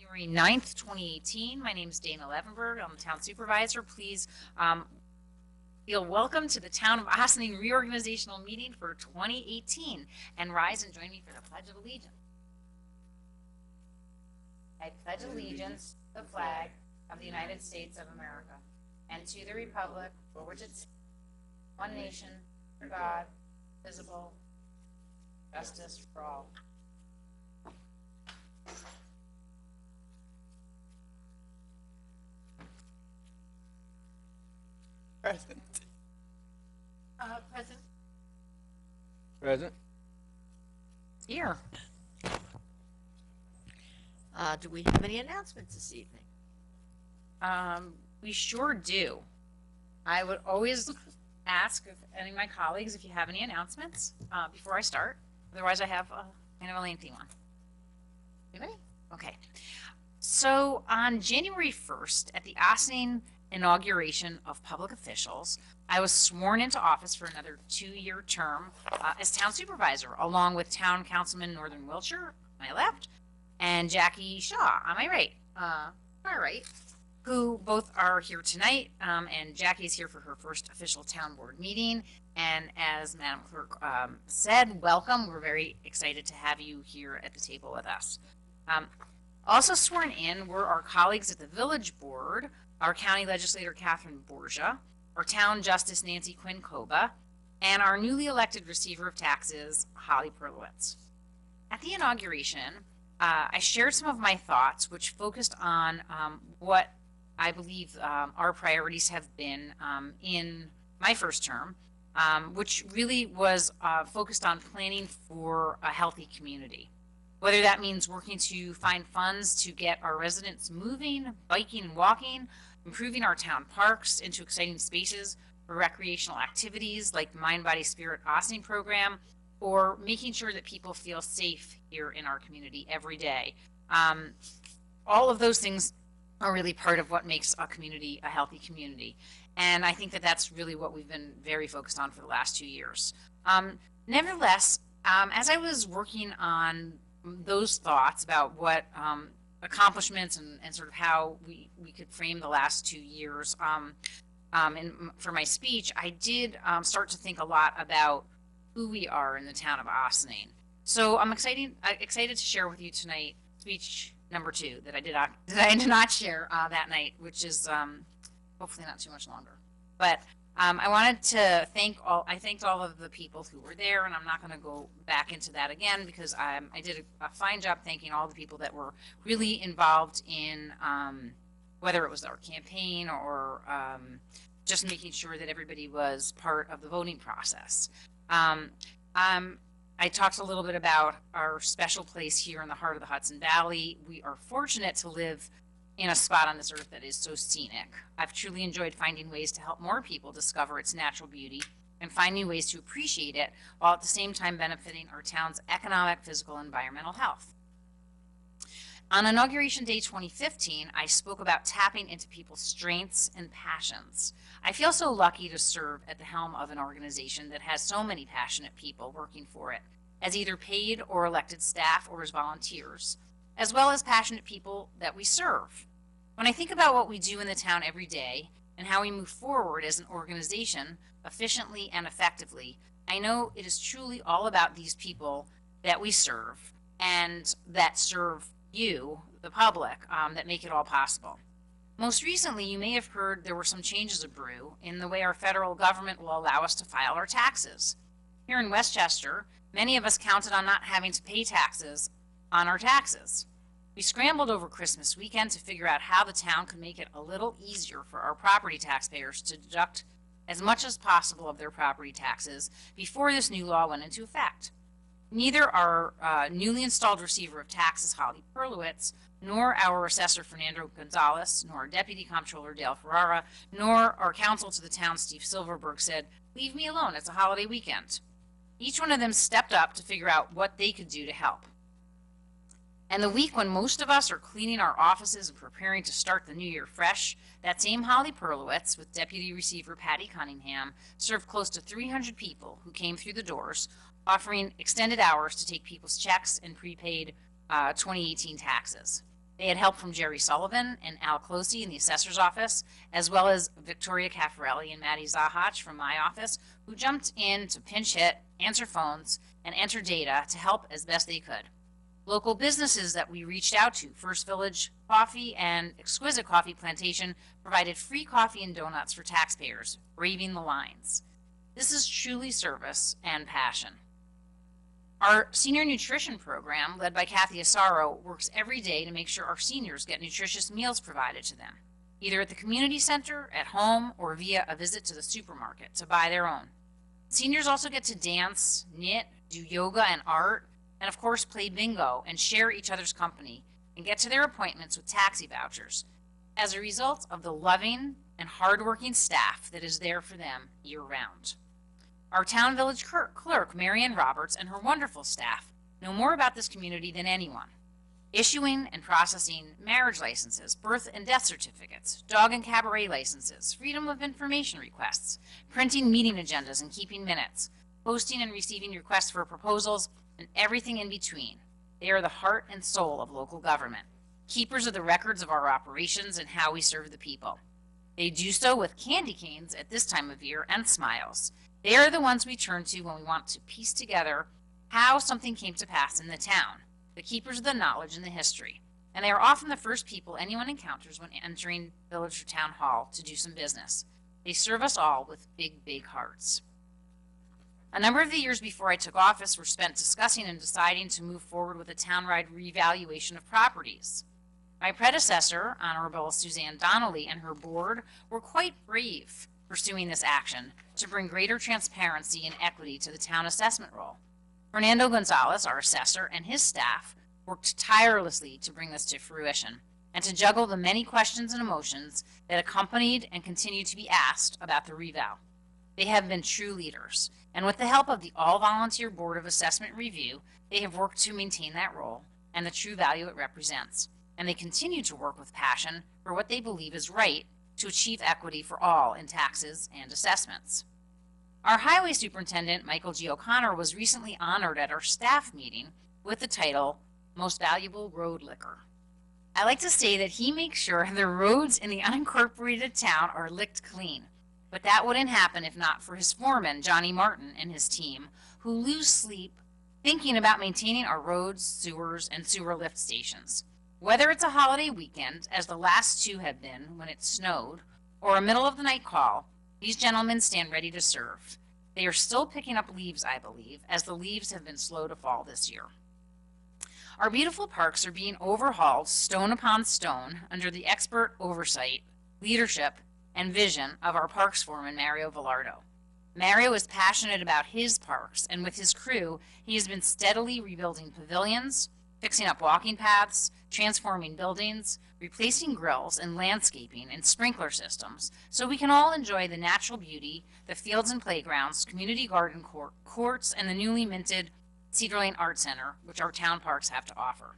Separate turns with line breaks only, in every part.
January 9th, 2018. My name is Dana Levenberg. I'm the town supervisor. Please feel welcome to the Town of Ossining reorganizational meeting for 2018 and rise and join me for the Pledge of Allegiance. I pledge allegiance to the flag of the United States of America and to the republic for which it's one nation, under God, indivisible, justice for all.
Present.
Present.
Present.
Here.
Do we have any announcements this evening?
We sure do. I would always ask if any of my colleagues if you have any announcements before I start. Otherwise, I have kind of a lengthy one. Anybody? Okay. So on January 1st, at the Ossining inauguration of public officials, I was sworn into office for another 2-year term as town supervisor, along with town councilman Northern Wiltshire, on my left, and Jackie Shaw on my right. All right. Who both are here tonight, and Jackie's here for her first official town board meeting. And as Madam Clerk said, welcome. We're very excited to have you here at the table with us. Also sworn in were our colleagues at the village board, our county legislator Catherine Borgia, our town justice Nancy Quinn Koba, and our newly elected receiver of taxes Holly Perlowitz. At the inauguration, I shared some of my thoughts, which focused on what I believe our priorities have been in my first term, which really was focused on planning for a healthy community. Whether that means working to find funds to get our residents moving, biking and walking, improving our town parks into exciting spaces for recreational activities like the Mind, Body, Spirit Ossining program, or making sure that people feel safe here in our community every day. All of those things are really part of what makes a community a healthy community. And I think that that's really what we've been very focused on for the last 2 years. Nevertheless, as I was working on those thoughts about what accomplishments and sort of how we could frame the last 2 years for my speech, I did start to think a lot about who we are in the town of Ossining. So I'm excited to share with you tonight speech number 2 that I did not share that night, which is hopefully not too much longer. But I wanted to thanked all of the people who were there, and I'm not going to go back into that again because I did a fine job thanking all the people that were really involved in whether it was our campaign or just making sure that everybody was part of the voting process. I talked a little bit about our special place here in the heart of the Hudson Valley. We are fortunate to live in a spot on this earth that is so scenic. I've truly enjoyed finding ways to help more people discover its natural beauty and find new ways to appreciate it, while at the same time benefiting our town's economic, physical, and environmental health. On Inauguration Day 2015, I spoke about tapping into people's strengths and passions. I feel so lucky to serve at the helm of an organization that has so many passionate people working for it, as either paid or elected staff or as volunteers, as well as passionate people that we serve. When I think about what we do in the town every day and how we move forward as an organization efficiently and effectively, I know it is truly all about these people that we serve and that serve you, the public, that make it all possible. Most recently, you may have heard there were some changes of brew in the way our federal government will allow us to file our taxes. Here in Westchester, many of us counted on not having to pay taxes on our taxes. We scrambled over Christmas weekend to figure out how the town could make it a little easier for our property taxpayers to deduct as much as possible of their property taxes before this new law went into effect. Neither our newly installed receiver of taxes, Holly Perlowitz, nor our assessor, Fernando Gonzalez, nor our deputy comptroller, Dale Ferrara, nor our counsel to the town, Steve Silverberg, said, "Leave me alone, it's a holiday weekend." Each one of them stepped up to figure out what they could do to help. And the week when most of us are cleaning our offices and preparing to start the new year fresh, that same Holly Perlowitz with Deputy Receiver Patty Cunningham served close to 300 people who came through the doors, offering extended hours to take people's checks and prepaid 2018 taxes. They had help from Jerry Sullivan and Al Closey in the assessor's office, as well as Victoria Caffarelli and Maddie Zahach from my office, who jumped in to pinch hit, answer phones, and enter data to help as best they could. Local businesses that we reached out to, First Village Coffee and Exquisite Coffee Plantation, provided free coffee and donuts for taxpayers, braving the lines. This is truly service and passion. Our senior nutrition program, led by Kathy Asaro, works every day to make sure our seniors get nutritious meals provided to them, either at the community center, at home, or via a visit to the supermarket to buy their own. Seniors also get to dance, knit, do yoga and art, and of course play bingo and share each other's company and get to their appointments with taxi vouchers as a result of the loving and hardworking staff that is there for them year-round. Our town village clerk, Marianne Roberts, and her wonderful staff know more about this community than anyone. Issuing and processing marriage licenses, birth and death certificates, dog and cabaret licenses, freedom of information requests, printing meeting agendas and keeping minutes, posting and receiving requests for proposals, and everything in between. They are the heart and soul of local government, keepers of the records of our operations and how we serve the people. They do so with candy canes at this time of year and smiles. They are the ones we turn to when we want to piece together how something came to pass in the town, the keepers of the knowledge and the history. And they are often the first people anyone encounters when entering village or town hall to do some business. They serve us all with big, big hearts. A number of the years before I took office were spent discussing and deciding to move forward with a townwide revaluation of properties. My predecessor, Honorable Suzanne Donnelly, and her board were quite brave pursuing this action to bring greater transparency and equity to the town assessment role. Fernando Gonzalez, our assessor, and his staff worked tirelessly to bring this to fruition and to juggle the many questions and emotions that accompanied and continue to be asked about the reval. They have been true leaders, and with the help of the all-volunteer Board of Assessment Review, they have worked to maintain that role and the true value it represents. And they continue to work with passion for what they believe is right to achieve equity for all in taxes and assessments. Our highway superintendent, Michael G. O'Connor, was recently honored at our staff meeting with the title, Most Valuable Road Licker. I like to say that he makes sure the roads in the unincorporated town are licked clean, but that wouldn't happen if not for his foreman, Johnny Martin, and his team, who lose sleep thinking about maintaining our roads, sewers, and sewer lift stations. Whether it's a holiday weekend, as the last two have been when it snowed, or a middle of the night call, these gentlemen stand ready to serve. They are still picking up leaves, I believe, as the leaves have been slow to fall this year. Our beautiful parks are being overhauled stone upon stone under the expert oversight, leadership, and vision of our parks foreman, Mario Villardo. Mario is passionate about his parks, and with his crew, he has been steadily rebuilding pavilions, fixing up walking paths, transforming buildings, replacing grills and landscaping and sprinkler systems so we can all enjoy the natural beauty, the fields and playgrounds, community garden courts, and the newly minted Cedar Lane Art Center, which our town parks have to offer.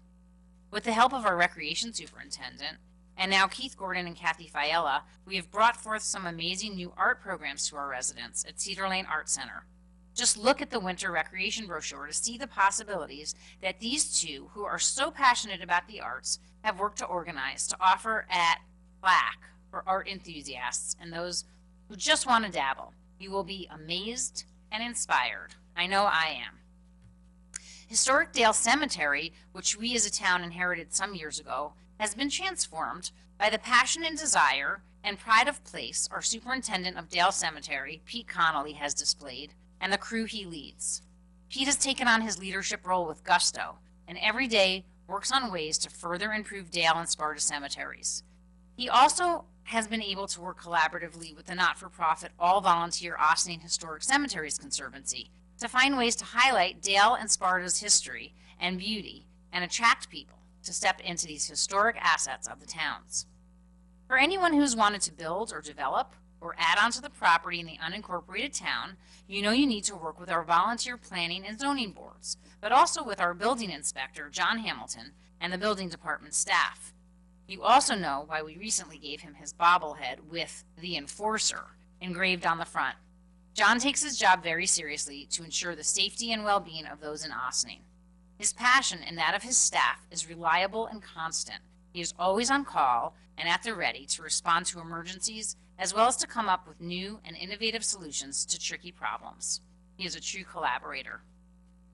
With the help of our recreation superintendent, and now Keith Gordon and Kathy Fiella, we have brought forth some amazing new art programs to our residents at Cedar Lane Art Center. Just look at the winter recreation brochure to see the possibilities that these two, who are so passionate about the arts, have worked to organize to offer at Black for art enthusiasts and those who just want to dabble. You will be amazed and inspired. I know I am. Historic Dale Cemetery, which we as a town inherited some years ago, has been transformed by the passion and desire and pride of place our superintendent of Dale Cemetery, Pete Connolly, has displayed, and the crew he leads. Pete has taken on his leadership role with gusto, and every day works on ways to further improve Dale and Sparta cemeteries. He also has been able to work collaboratively with the not-for-profit all-volunteer Ossining Historic Cemeteries Conservancy to find ways to highlight Dale and Sparta's history and beauty and attract people to step into these historic assets of the towns. For anyone who's wanted to build or develop or add onto the property in the unincorporated town, you know you need to work with our volunteer planning and zoning boards, but also with our building inspector, John Hamilton, and the building department staff. You also know why we recently gave him his bobblehead with the Enforcer engraved on the front. John takes his job very seriously to ensure the safety and well-being of those in Ossining. His passion and that of his staff is reliable and constant, He is always on call and at the ready to respond to emergencies, as well as to come up with new and innovative solutions to tricky problems. He is a true collaborator.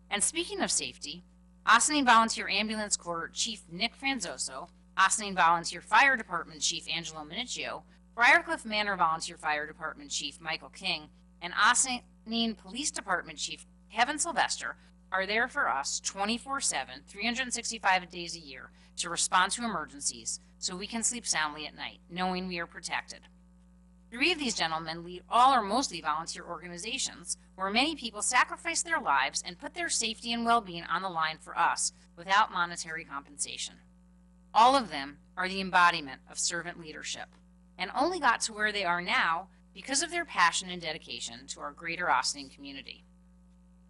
And speaking of safety, Ossining Volunteer Ambulance Corps Chief Nick Franzoso, Ossining Volunteer Fire Department Chief Angelo Minicchio, Briarcliff Manor Volunteer Fire Department Chief Michael King, and Ossining Police Department Chief Kevin Sylvester are there for us 24/7, 365 days a year to respond to emergencies so we can sleep soundly at night, knowing we are protected. 3 of these gentlemen lead all or mostly volunteer organizations where many people sacrifice their lives and put their safety and well-being on the line for us without monetary compensation. All of them are the embodiment of servant leadership and only got to where they are now because of their passion and dedication to our greater Ossining community.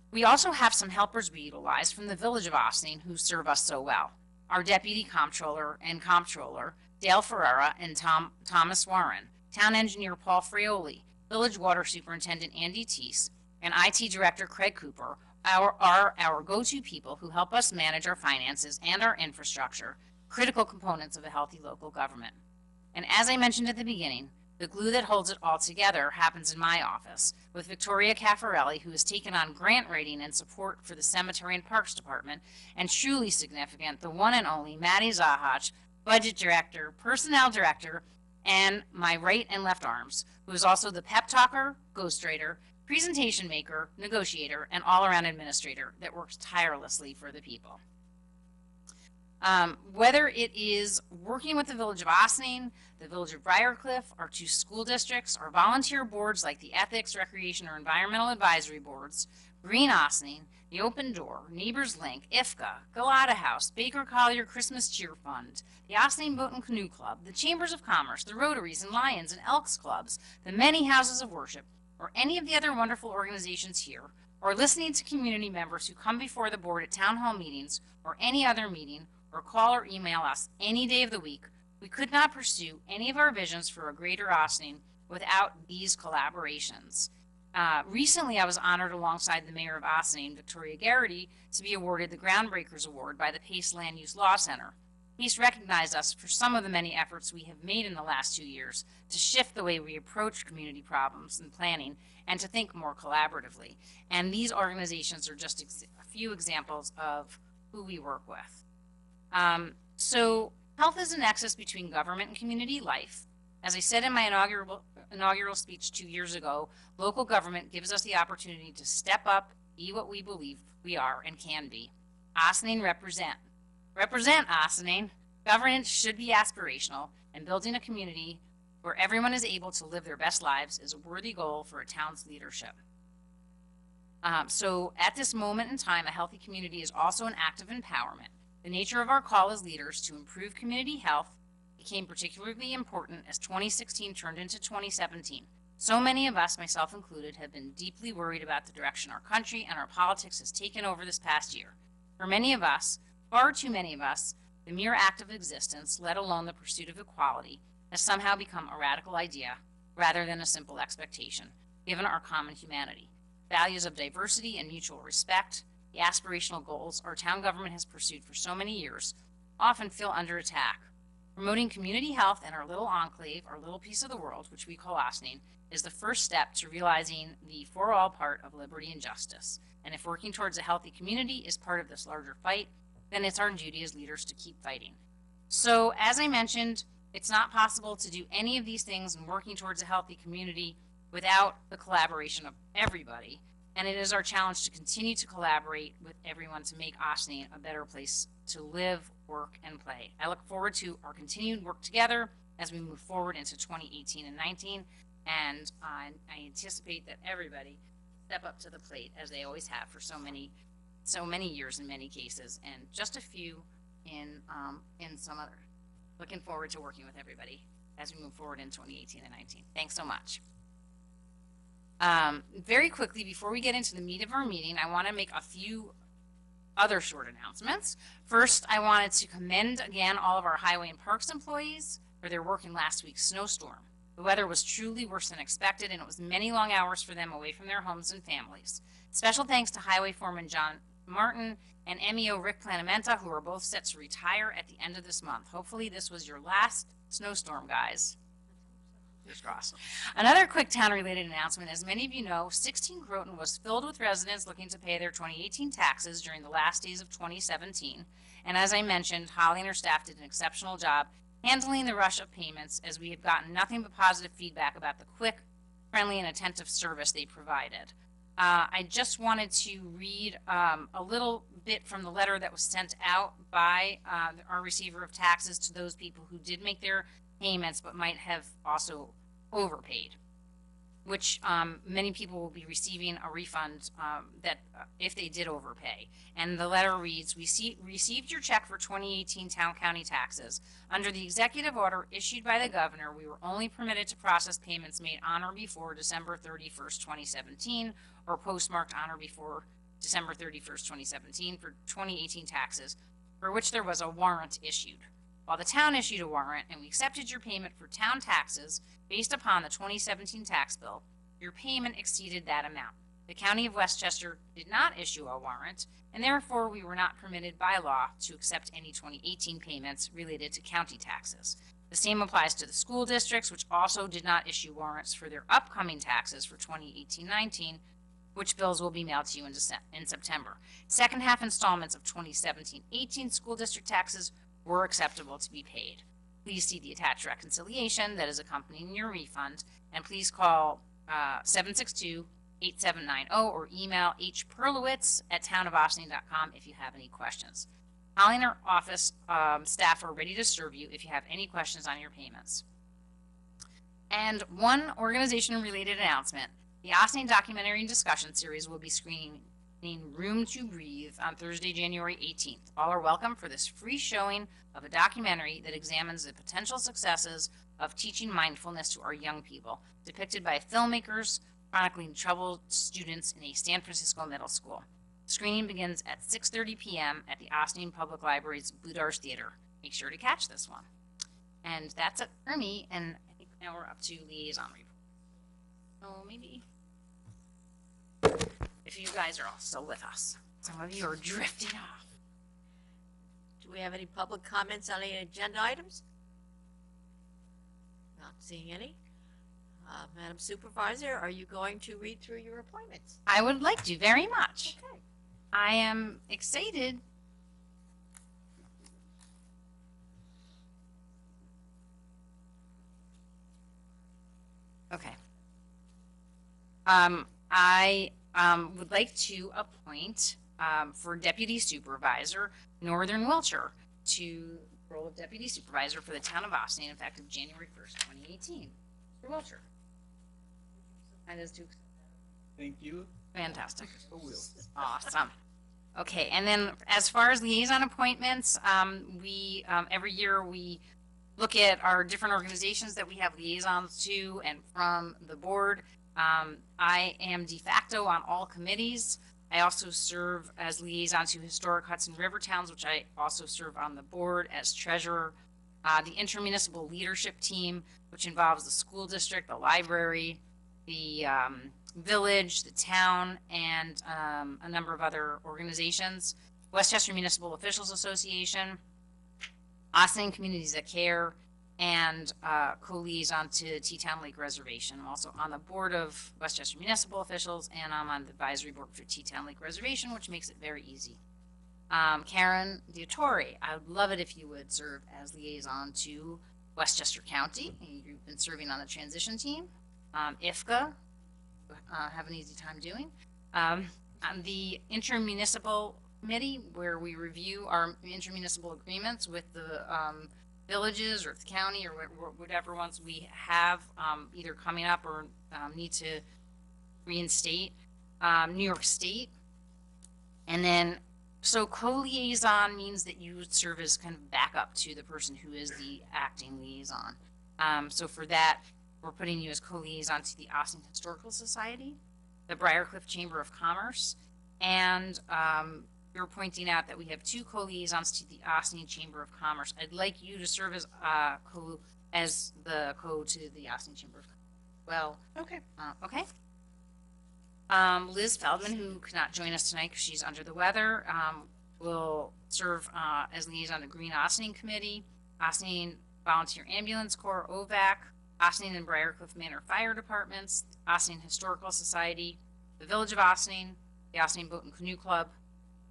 We also have some helpers we utilize from the village of Ossining who serve us so well. Our Deputy Comptroller and Comptroller, Dale Ferreira and Thomas Warren, Town Engineer Paul Frioli, Village Water Superintendent Andy Teese, and IT Director Craig Cooper are our go-to people who help us manage our finances and our infrastructure, critical components of a healthy local government. And as I mentioned at the beginning, the glue that holds it all together happens in my office, with Victoria Caffarelli, who has taken on grant writing and support for the Cemetery and Parks Department, and truly significant, the one and only Maddie Zahach, Budget Director, Personnel Director, and my right and left arms, who is also the pep talker, ghostwriter, presentation maker, negotiator, and all-around administrator that works tirelessly for the people. Whether it is working with the Village of Ossining, the Village of Briarcliff, our 2 school districts, our volunteer boards like the Ethics, Recreation, or Environmental Advisory Boards, Green Ossining, the Open Door, Neighbors Link, IFCA, Galata House, Baker Collier Christmas Cheer Fund, the Ossining Boat and Canoe Club, the Chambers of Commerce, the Rotaries and Lions and Elks Clubs, the many houses of worship, or any of the other wonderful organizations here, or listening to community members who come before the board at town hall meetings or any other meeting, or call or email us any day of the week, we could not pursue any of our visions for a greater Ossining without these collaborations. Recently, I was honored alongside the mayor of Ossining, Victoria Garrity, to be awarded the Groundbreakers Award by the Pace Land Use Law Center. Pace recognized us for some of the many efforts we have made in the last 2 years to shift the way we approach community problems and planning and to think more collaboratively. And these organizations are just a few examples of who we work with. So health is a nexus between government and community life. As I said in my inaugural speech 2 years ago, local government gives us the opportunity to step up, be what we believe we are and can be. Ossining represent Ossining. Governance should be aspirational, and building a community where everyone is able to live their best lives is a worthy goal for a town's leadership. So at this moment in time, a healthy community is also an act of empowerment. The nature of our call as leaders to improve community health became particularly important as 2016 turned into 2017. So many of us, myself included, have been deeply worried about the direction our country and our politics has taken over this past year. For many of us, far too many of us, the mere act of existence, let alone the pursuit of equality, has somehow become a radical idea rather than a simple expectation, given our common humanity. Values of diversity and mutual respect, the aspirational goals our town government has pursued for so many years, often feel under attack. Promoting community health in our little enclave, our little piece of the world, which we call Ossining, is the first step to realizing the for all part of liberty and justice. And if working towards a healthy community is part of this larger fight, then it's our duty as leaders to keep fighting. So as I mentioned, it's not possible to do any of these things and working towards a healthy community without the collaboration of everybody. And it is our challenge to continue to collaborate with everyone to make Ossining a better place to live, work, and play. I look forward to our continued work together as we move forward into 2018 and 19. And I anticipate that everybody step up to the plate as they always have for so many years in many cases, and just a few in some other. Looking forward to working with everybody as we move forward in 2018 and 19. Thanks so much. Very quickly, before we get into the meat of our meeting, I want to make a few other short announcements. First, I wanted to commend again all of our highway and parks employees for their work in last week's snowstorm. The weather was truly worse than expected, and it was many long hours for them away from their homes and families. Special thanks to Highway Foreman John Martin and MEO Rick Planamenta, who are both set to retire at the end of this month. Hopefully this was your last snowstorm, guys. Fingers crossed. Another quick town-related announcement. As many of you know, 16 Groton was filled with residents looking to pay their 2018 taxes during the last days of 2017. And as I mentioned, Holly and her staff did an exceptional job handling the rush of payments, as we have gotten nothing but positive feedback about the quick, friendly, and attentive service they provided. I just wanted to read a little bit from the letter that was sent out by our receiver of taxes to those people who did make their payments but might have also overpaid, which many people will be receiving a refund that if they did overpay. And the letter reads, "We received your check for 2018 town county taxes. Under the executive order issued by the governor, we were only permitted to process payments made on or before December 31st, 2017, or postmarked on or before December 31st, 2017 for 2018 taxes, for which there was a warrant issued. While the town issued a warrant and we accepted your payment for town taxes based upon the 2017 tax bill, your payment exceeded that amount. The County of Westchester did not issue a warrant, and therefore we were not permitted by law to accept any 2018 payments related to county taxes. The same applies to the school districts, which also did not issue warrants for their upcoming taxes for 2018-19, which bills will be mailed to you in September. Second half installments of 2017-18 school district taxes were acceptable to be paid. Please see the attached reconciliation that is accompanying your refund, and please call 762-8790 or email hperlowitz@townofaustining.com if you have any questions. Holly and her office staff are ready to serve you if you have any questions on your payments. And one organization-related announcement. The Ossining Documentary and Discussion Series will be screening Room to Breathe on Thursday, January 18th. All are welcome for this free showing of a documentary that examines the potential successes of teaching mindfulness to our young people, depicted by filmmakers chronicling troubled students in a San Francisco middle school. The screening begins at 6:30 p.m. at the Ossining Public Library's Boudars Theater. Make sure to catch this one. And that's it for me, and I think now we're up to liaison report. So maybe if you guys are all still with us. Some of you are drifting off.
Do we have any public comments on any agenda items? Not seeing any. Madam Supervisor, are you going to read through your appointments?
I would like to very much.
Okay.
I am excited. Okay. I would like to appoint for Deputy Supervisor Northern Wiltshire to the role of Deputy Supervisor for the town of Ossining effective January 1st, 2018. For Wiltshire. That is too
Thank you.
fantastic.
I will.
Awesome. Okay, and then as far as liaison appointments, we every year we look at our different organizations that we have liaisons to and from the board. I am de facto on all committees. I also serve as liaison to Historic Hudson River Towns, which I also serve on the board as treasurer. The intermunicipal leadership team, which involves the school district, the library, the village, the town, and a number of other organizations. Westchester Municipal Officials Association, Ossining Communities That Care, and co-liaison to Teton Lake Reservation. I'm also on the board of Westchester Municipal Officials, and I'm on the advisory board for Teton Lake Reservation, which makes it very easy. Karen Diatori, I would love it if you would serve as liaison to Westchester County. You've been serving on the transition team. IFCA, have an easy time doing. On the intermunicipal committee, where we review our intermunicipal agreements with the villages or the county or whatever ones we have either coming up or need to reinstate. New York State. And then, so co-liaison means that you would serve as kind of backup to the person who is the acting liaison. So for that, we're putting you as co-liaison to the Ossining Historical Society, the Briarcliff Chamber of Commerce, and you're pointing out that we have two co-liaisons to the Ossining Chamber of Commerce. I'd like you to serve as the co to the Ossining Chamber of Commerce. Well,
Okay.
okay. Liz Feldman, who could not join us tonight because she's under the weather, will serve as liaison to Green Ossining Committee, Ossining Volunteer Ambulance Corps, OVAC, Ossining and Briarcliff Manor Fire Departments, Ossining Historical Society, the Village of Ossining, the Ossining Boat and Canoe Club,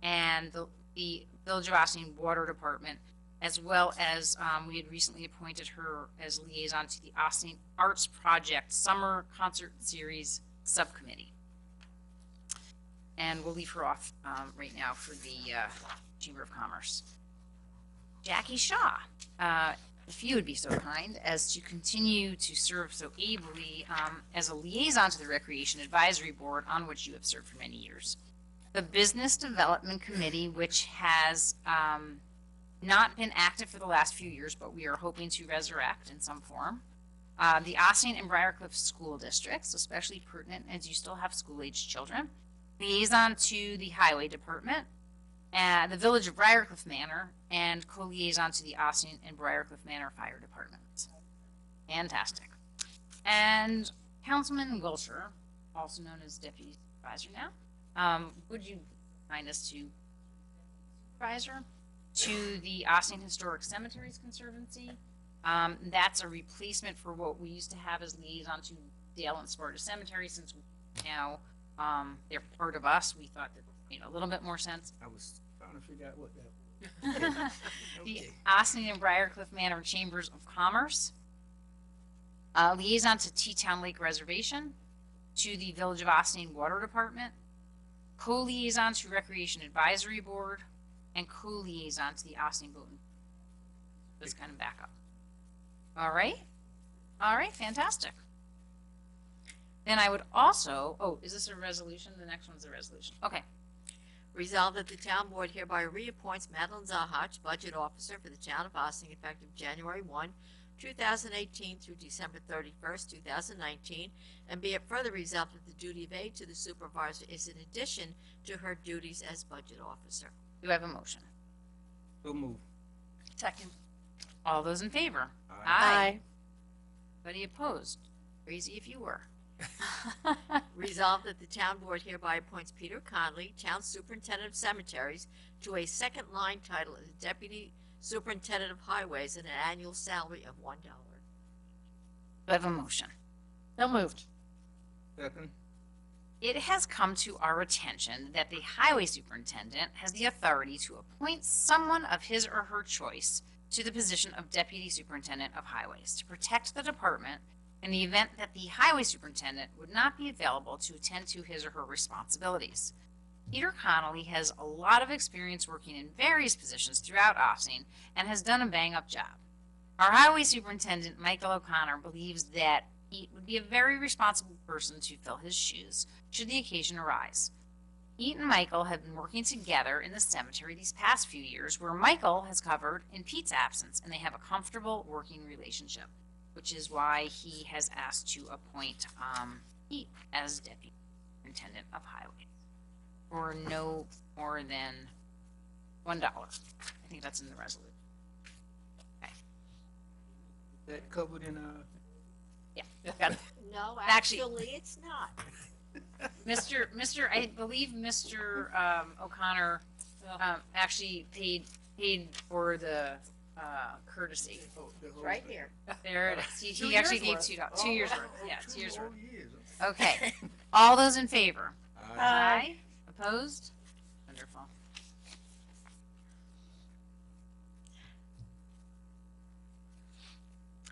and the Village of Ossining Water Department, as well as we had recently appointed her as liaison to the Ossining Arts Project Summer Concert Series Subcommittee. And we'll leave her off right now for the Chamber of Commerce. Jackie Shaw, if you would be so kind as to continue to serve so ably as a liaison to the Recreation Advisory Board, on which you have served for many years. The Business Development Committee, which has not been active for the last few years, but we are hoping to resurrect in some form. The Ossining and Briarcliff School Districts, especially pertinent as you still have school-aged children. Liaison to the Highway Department, the Village of Briarcliff Manor, and co-liaison to the Ossining and Briarcliff Manor Fire Departments. Fantastic. And Councilman Wilshire, also known as Deputy Supervisor now, would you mind us to supervisor to the Ossining Historic Cemeteries Conservancy? That's a replacement for what we used to have as liaison to Dale and Sparta Cemetery. Since now they're part of us, we thought that made a little bit more sense.
I was trying to figure out what that was.
The
Okay.
Ossining and Briarcliff Manor Chambers of Commerce, liaison to Teatown Lake Reservation, to the Village of Ossining Water Department, co-liaison to Recreation Advisory Board, and co-liaison to the Ossining Boat. This kind of backup. All right, fantastic. Then I would also, oh, is this a resolution? The next one's a resolution. Okay.
Resolved that the town board hereby reappoints Madeline Zahach, budget officer for the town of Ossining, effective January 1, 2018 through December 31st, 2019, and be it further resolved that the duty of aid to the supervisor is in addition to her duties as budget officer.
Do I have a motion?
So move.
Second.
All those in favor?
Aye.
Anybody opposed? Crazy if you were.
Resolved that the town board hereby appoints Peter Conley, town superintendent of cemeteries, to a second line title as deputy superintendent of highways at an annual salary of $1.
Do I have a motion?
So moved.
Second.
It has come to our attention that the highway superintendent has the authority to appoint someone of his or her choice to the position of deputy superintendent of highways to protect the department in the event that the highway superintendent would not be available to attend to his or her responsibilities. Peter Connolly has a lot of experience working in various positions throughout Ossining and has done a bang-up job. Our highway superintendent, Michael O'Connor, believes that he would be a very responsible person to fill his shoes should the occasion arise. Pete and Michael have been working together in the cemetery these past few years, where Michael has covered in Pete's absence, and they have a comfortable working relationship, which is why he has asked to appoint Pete as deputy superintendent of highways for no more than $1. I think that's in the resolution.
That covered in
Yeah, got it.
No,
Actually-
actually, it's not.
I believe Mr. O'Connor actually paid for the courtesy.
the whole
Right
thing.
here.
There it is. He
2
actually
years
gave
worth.
$2. 2 years worth. Yeah, 2
2
years worth.
whole years.
Okay. All those in favor?
Aye.
Opposed? Wonderful.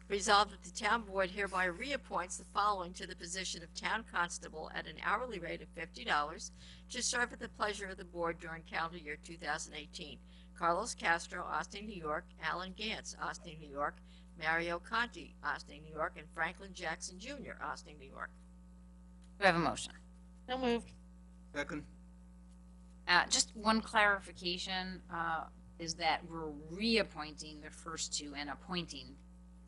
Resolved that the town board hereby reappoints the following to the position of town constable at an hourly rate of $50 to serve at the pleasure of the board during calendar year 2018. Carlos Castro, Austin, New York; Alan Gantz, Austin, New York; Mario Conti, Austin, New York; and Franklin Jackson Jr., Austin, New York.
Do I have a motion?
So moved.
Second.
Just one clarification is that we're reappointing the first two and appointing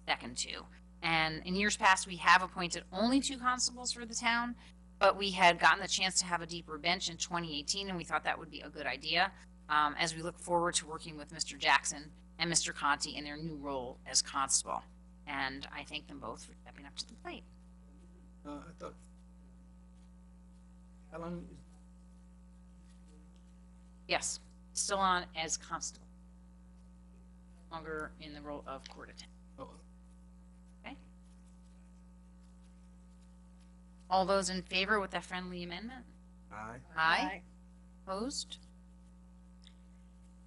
second two. And in years past, we have appointed only 2 constables for the town, but we had gotten the chance to have a deeper bench in 2018, and we thought that would be a good idea as we look forward to working with Mr. Jackson and Mr. Conti in their new role as constable. And I thank them both for stepping up to the plate.
I thought. How long is
Yes. still on as constable. Longer in the role of court attendant.
Oh,
All those in favor with that friendly amendment?
aye.
Aye. Opposed?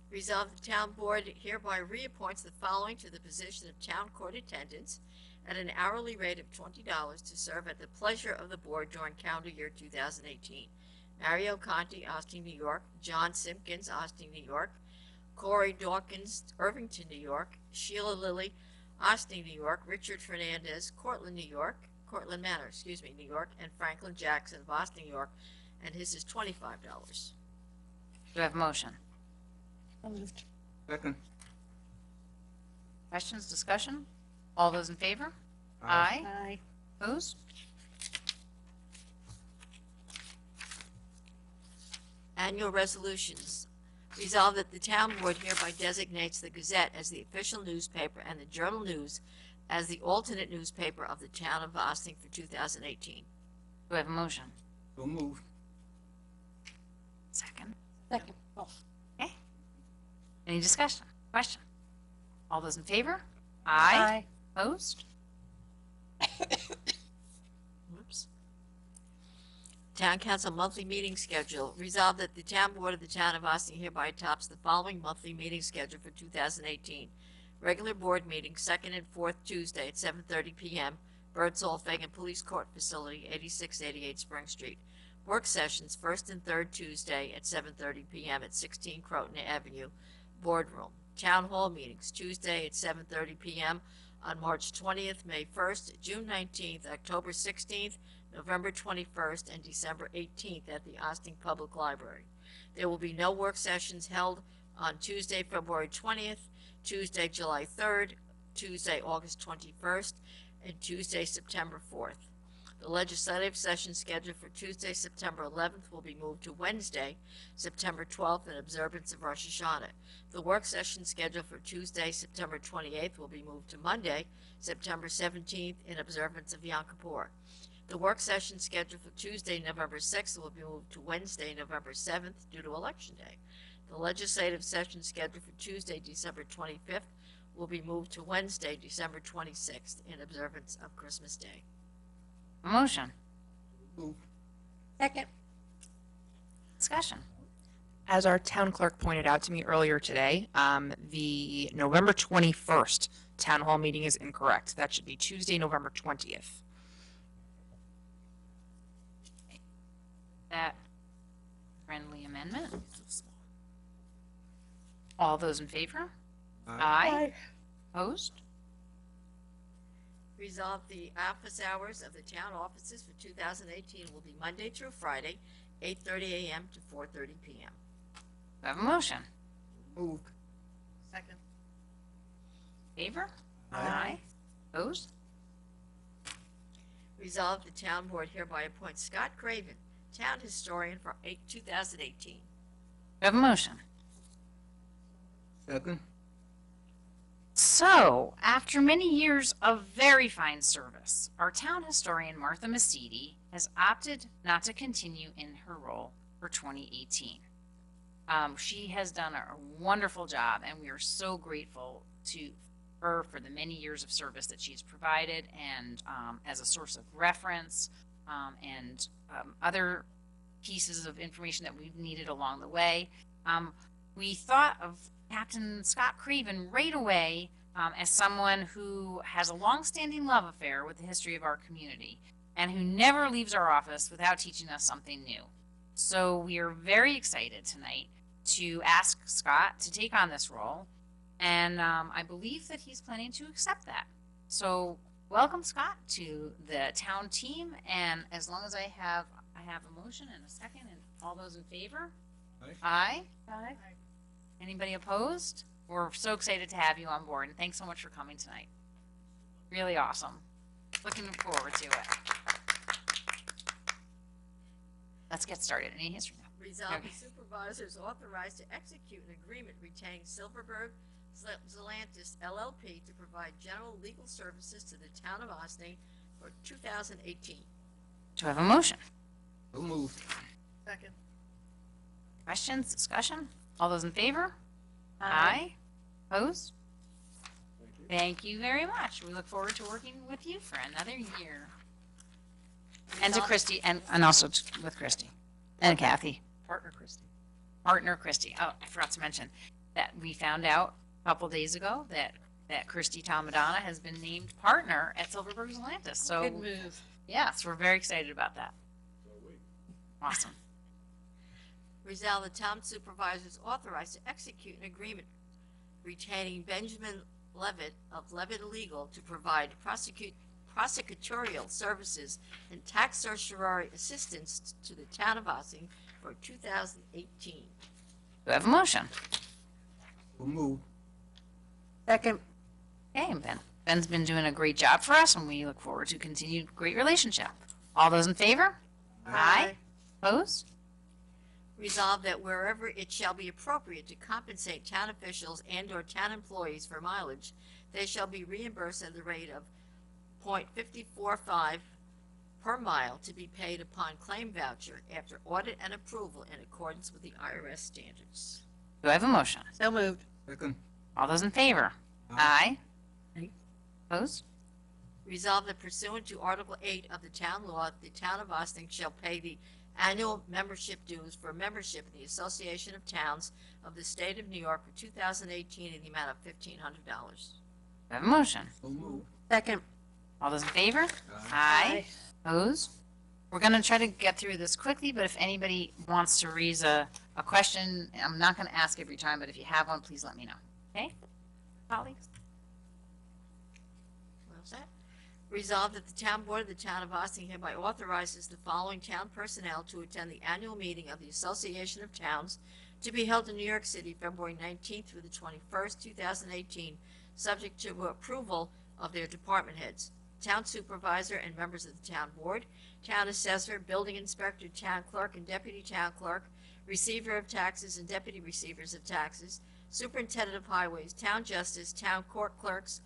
Resolved, the town board hereby reappoints the following to the position of town court attendants at an hourly rate of $20 to serve at the pleasure of the board during calendar year 2018. Mario Conti, Austin, New York. John Simpkins, Austin, New York. Corey Dawkins, Irvington, New York. Sheila Lilly, Austin, New York. Richard Fernandez, Cortland Manor, New York. And Franklin Jackson of Austin, New York, and his is $25.
Do I have a motion?
So moved.
Second.
Questions, discussion? All those in favor? Aye.
Aye.
Opposed?
Annual resolutions. Resolved that the town board hereby designates the Gazette as the official newspaper and the Journal News as the alternate newspaper of the town of Boston for 2018.
Do I have a motion?
So moved.
Second.
Second. Oh,
Any discussion? Question? All those in favor? Aye. Opposed?
Whoops. Town Council monthly meeting schedule. Resolved that the town board of the town of Austin hereby adopts the following monthly meeting schedule for 2018. Regular board meeting, second and fourth Tuesday at 7:30 p.m. Birdsall Fagan Police Court Facility, 8688 Spring Street. Work sessions, first and third Tuesday at 7:30 p.m. at 16 Croton Avenue, Boardroom. Town hall meetings, Tuesday at 7:30 p.m. on March 20th, May 1st, June 19th, October 16th, November 21st, and December 18th at the Austin Public Library. There will be no work sessions held on Tuesday, February 20th, Tuesday, July 3rd, Tuesday, August 21st, and Tuesday, September 4th. The legislative session scheduled for Tuesday, September 11th will be moved to Wednesday, September 12th, in observance of Rosh Hashanah. The work session scheduled for Tuesday, September 28th will be moved to Monday, September 17th, in observance of Yom Kippur. The work session scheduled for Tuesday, November 6th will be moved to Wednesday, November 7th, due to Election Day. The legislative session scheduled for Tuesday, December 25th will be moved to Wednesday, December 26th, in observance of Christmas Day.
A motion?
Moved.
second.
Discussion?
As our town clerk pointed out to me earlier today, the November 21st town hall meeting is incorrect. That should be Tuesday, November 20th.
That friendly amendment? All those in favor? Aye. Opposed?
Resolve the office hours of the town offices for 2018 will be Monday through Friday, 8:30 a.m. to 4:30 p.m.
Do I have a motion?
Moved.
Second.
Favor?
Aye.
Opposed?
Resolve the town board hereby appoints Scott Craven, town historian for 2018.
Do I have a motion?
Second.
So, after many years of very fine service, our town historian Martha Masidi has opted not to continue in her role for 2018. She has done a wonderful job, and we are so grateful to her for the many years of service that she's provided, and as a source of reference and other pieces of information that we've needed along the way. We thought of Captain Scott Craven right away as someone who has a long-standing love affair with the history of our community and who never leaves our office without teaching us something new. So we are very excited tonight to ask Scott to take on this role, and I believe that he's planning to accept that. So welcome, Scott, to the town team, and as long as I have a motion and a second, and all those in favor?
Aye.
Aye.
Aye.
Anybody opposed? We're so excited to have you on board, and thanks so much for coming tonight. Really awesome. Looking forward to it. Let's get started. Any history now?
Resolve
Okay.
the supervisors authorized to execute an agreement retaining Silverberg Zelantis LLP to provide general legal services to the town of Austin for 2018.
Do I have a motion?
So moved.
Second.
Questions, discussion? All those in favor? Aye. Opposed? Thank you very much. We look forward to working with you for another year. And to Christy, and also with Christy and Kathy.
Partner Christie.
Partner Christy. Oh, I forgot to mention that we found out a couple days ago that Christy Tomadonna has been named partner at Silverberg Atlantis. So
Good move.
yes, we're very excited about that. Awesome.
Resolve the town supervisors authorized to execute an agreement retaining Benjamin Levitt of Levitt Legal to provide prosecutorial services and tax certiorari assistance to the town of Ossing for 2018.
Do we have a motion?
So moved.
Second.
Okay, Ben. Ben's been doing a great job for us, and we look forward to continued great relationship. All those in favor? Aye. Opposed?
Resolve that wherever it shall be appropriate to compensate town officials and/or town employees for mileage, they shall be reimbursed at the rate of .545 per mile to be paid upon claim voucher after audit and approval in accordance with the IRS standards.
Do I have a motion?
So moved.
Second.
All those in favor? Aye.
Aye.
Opposed?
Resolve that pursuant to Article 8 of the town law, the town of Ossining shall pay the annual membership dues for membership in the Association of Towns of the State of New York for 2018 in the amount of $1,500.
Do I have a motion?
So moved.
Second.
All those in favor? Aye. Opposed? We're going to try to get through this quickly, but if anybody wants to raise a question, I'm not going to ask every time, but if you have one, please let me know. Okay? Colleagues?
Well said. Resolved that the town board of the town of Ossining hereby authorizes the following town personnel to attend the annual meeting of the Association of Towns to be held in New York City, February 19th through the 21st, 2018, subject to approval of their department heads, town supervisor and members of the town board, town assessor, building inspector, town clerk and deputy town clerk, receiver of taxes and deputy receivers of taxes, superintendent of highways, town justice, town court clerks,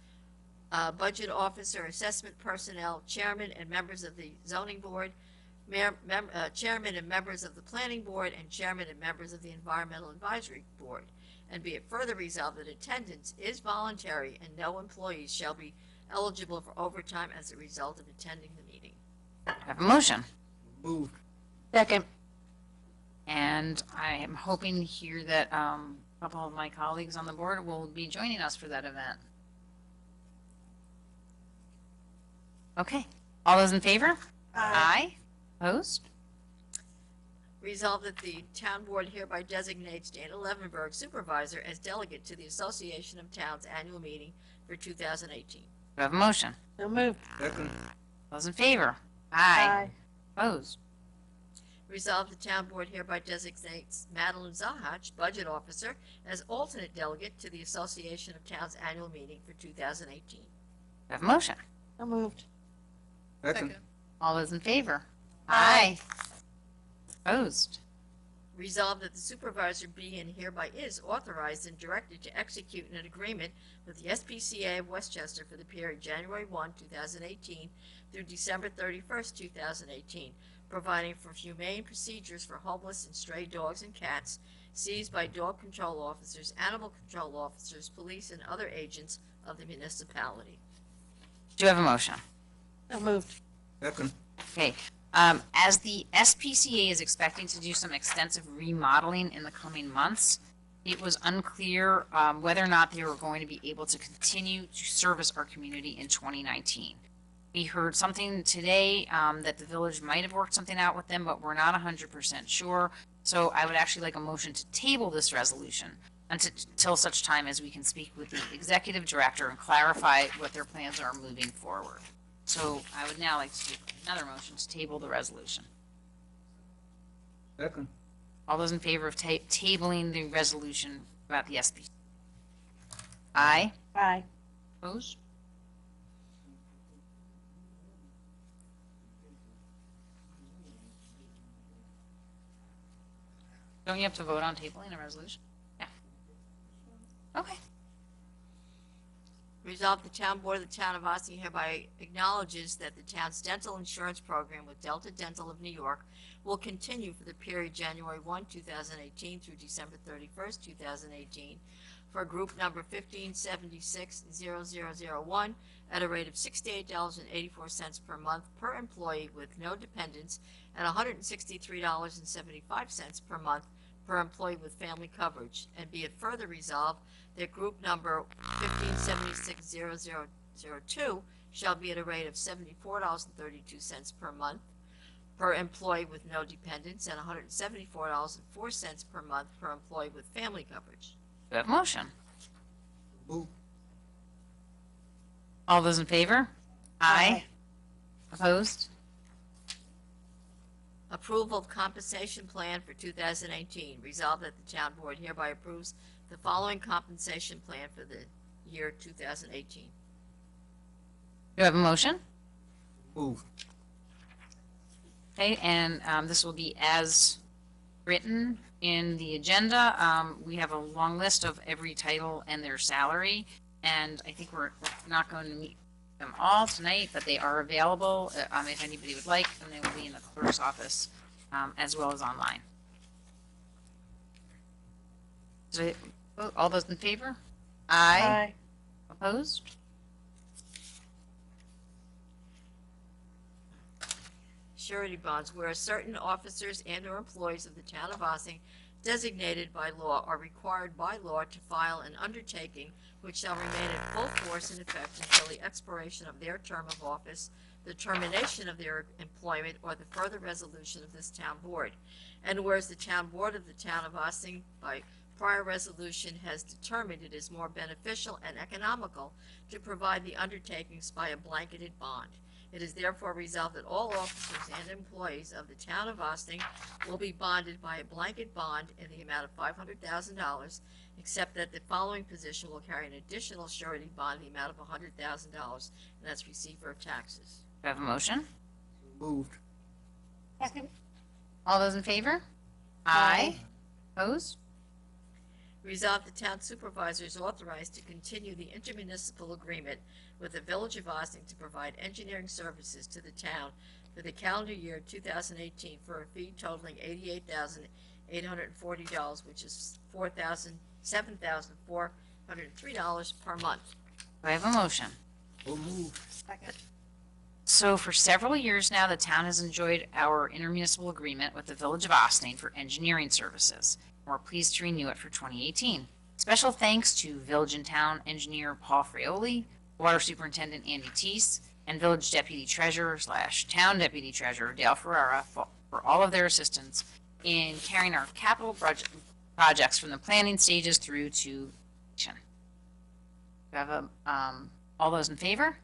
budget officer, assessment personnel, chairman and members of the zoning board, chairman and members of the planning board, and chairman and members of the environmental advisory board. And be it further resolved that attendance is voluntary and no employees shall be eligible for overtime as a result of attending the meeting.
I have a motion.
Moved.
Second.
And I am hoping to hear that a couple of my colleagues on the board will be joining us for that event. Okay. All those in favor? Aye. Opposed?
Resolved that the town board hereby designates Dana Levenberg supervisor as delegate to the Association of Towns annual meeting for 2018.
Do I have a motion?
So moved.
Second.
Those in favor? Aye. Opposed?
Resolved the town board hereby designates Madeline Zahach, budget officer, as alternate delegate to the Association of Towns annual meeting for 2018.
Do I have a motion?
So moved.
Second.
All those in favor?
Aye.
Opposed?
Resolved that the supervisor be and hereby is authorized and directed to execute an agreement with the SPCA of Westchester for the period January 1, 2018 through December 31st, 2018, providing for humane procedures for homeless and stray dogs and cats seized by dog control officers, animal control officers, police, and other agents of the municipality.
Do you have a motion?
So moved.
Second.
Okay. As the SPCA is expecting to do some extensive remodeling in the coming months, it was unclear whether or not they were going to be able to continue to service our community in 2019. We heard something today that the village might have worked something out with them, but we're not 100% sure. So I would actually like a motion to table this resolution until such time as we can speak with the executive director and clarify what their plans are moving forward. So I would now like to do another motion to table the resolution.
Second.
All those in favor of tabling the resolution about the SPCA? Aye.
Aye.
Opposed? Don't you have to vote on tabling a resolution? Yeah. Okay.
Resolved, the town board of the town of Austin hereby acknowledges that the town's dental insurance program with Delta Dental of New York will continue for the period January 1, 2018 through December 31st, 2018 for group number 15760001 at a rate of $68.84 per month per employee with no dependents and $163.75 per month per employee with family coverage. And be it further resolved that group number 15760002 shall be at a rate of $74.32 per month per employee with no dependents and $174.04 per month per employee with family coverage.
Do I have a motion?
Move.
All those in favor? Aye. Opposed?
Approval of compensation plan for 2018. Resolved that the town board hereby approves the following compensation plan for the year 2018.
Do I have a motion?
Move.
Okay, and this will be as written in the agenda. We have a long list of every title and their salary, and I think we're not going to meet them all tonight, but they are available. If anybody would like, and they will be in the clerk's office as well as online. So, all those in favor? Aye. Opposed?
Surety bonds, where certain officers and/or employees of the town of Ossing designated by law are required by law to file an undertaking which shall remain in full force and effect until the expiration of their term of office, the termination of their employment, or the further resolution of this town board. And whereas the town board of the town of Ossing, by prior resolution, has determined it is more beneficial and economical to provide the undertakings by a blanketed bond. It is therefore resolved that all officers and employees of the town of Ossing will be bonded by a blanket bond in the amount of $500,000, except that the following position will carry an additional surety bond in the amount of $100,000, and that's receiver of taxes.
Do I have a motion?
Moved.
Second.
All those in favor?
Aye.
Opposed?
Resolved, the town supervisor is authorized to continue the intermunicipal agreement with the Village of Ossing to provide engineering services to the town for the calendar year 2018 for a fee totaling $88,840, which is $7,403 per month.
Do I have a motion?
So moved.
Second.
So for several years now, the town has enjoyed our intermunicipal agreement with the Village of Austin for engineering services. We're pleased to renew it for 2018. Special thanks to Village and Town Engineer Paul Fraioli, Water Superintendent Andy Teese, and Village Deputy Treasurer / Town Deputy Treasurer Dale Ferrara for all of their assistance in carrying our capital projects from the planning stages through to completion. Do I have all those in favor?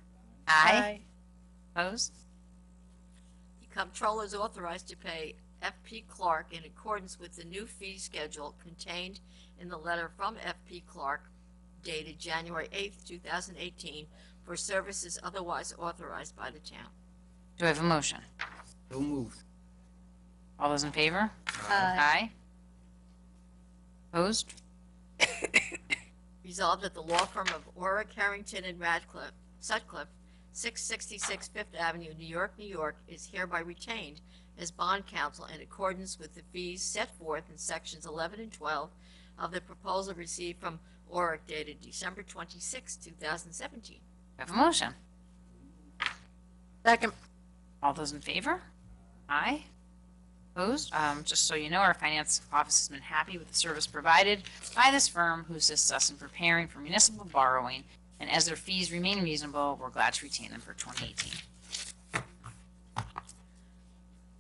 Opposed?
The comptroller is authorized to pay F.P. Clark in accordance with the new fee schedule contained in the letter from F.P. Clark dated January 8th, 2018, for services otherwise authorized by the town.
Do I have a motion?
So moved.
All those in favor?
Aye.
Opposed?
Resolved that the law firm of Orrick, Harrington, and Sutcliffe, 666 Fifth Avenue, New York, New York, is hereby retained as bond counsel in accordance with the fees set forth in sections 11 and 12 of the proposal received from Orrick dated December 26, 2017.
Do I have a motion?
Second.
All those in favor? Aye. Opposed? Just so you know, our finance office has been happy with the service provided by this firm who assists us in preparing for municipal borrowing, and as their fees remain reasonable, we're glad to retain them for 2018.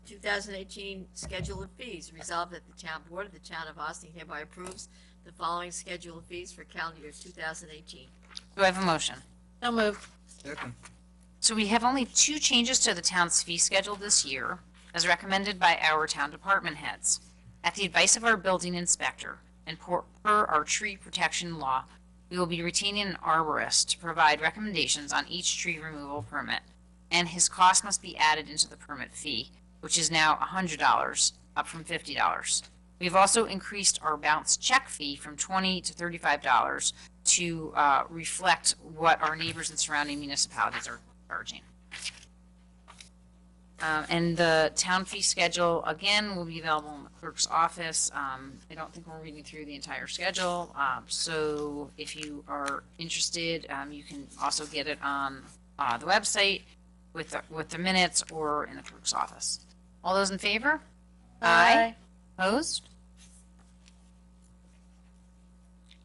2018 schedule of fees. Resolved that the town board of the town of Austin hereby approves the following schedule of fees for calendar year 2018.
Do I have a motion?
So moved.
Second.
So we have only 2 changes to the town's fee schedule this year, as recommended by our town department heads. At the advice of our building inspector and per our tree protection law, we will be retaining an arborist to provide recommendations on each tree removal permit, and his cost must be added into the permit fee, which is now $100, up from $50. We've also increased our bounce check fee from $20 to $35 to reflect what our neighbors and surrounding municipalities are charging. And the town fee schedule, again, will be available in the clerk's office. I don't think we're reading through the entire schedule. So if you are interested, you can also get it on the website with the minutes or in the clerk's office. All those in favor? Aye. Opposed?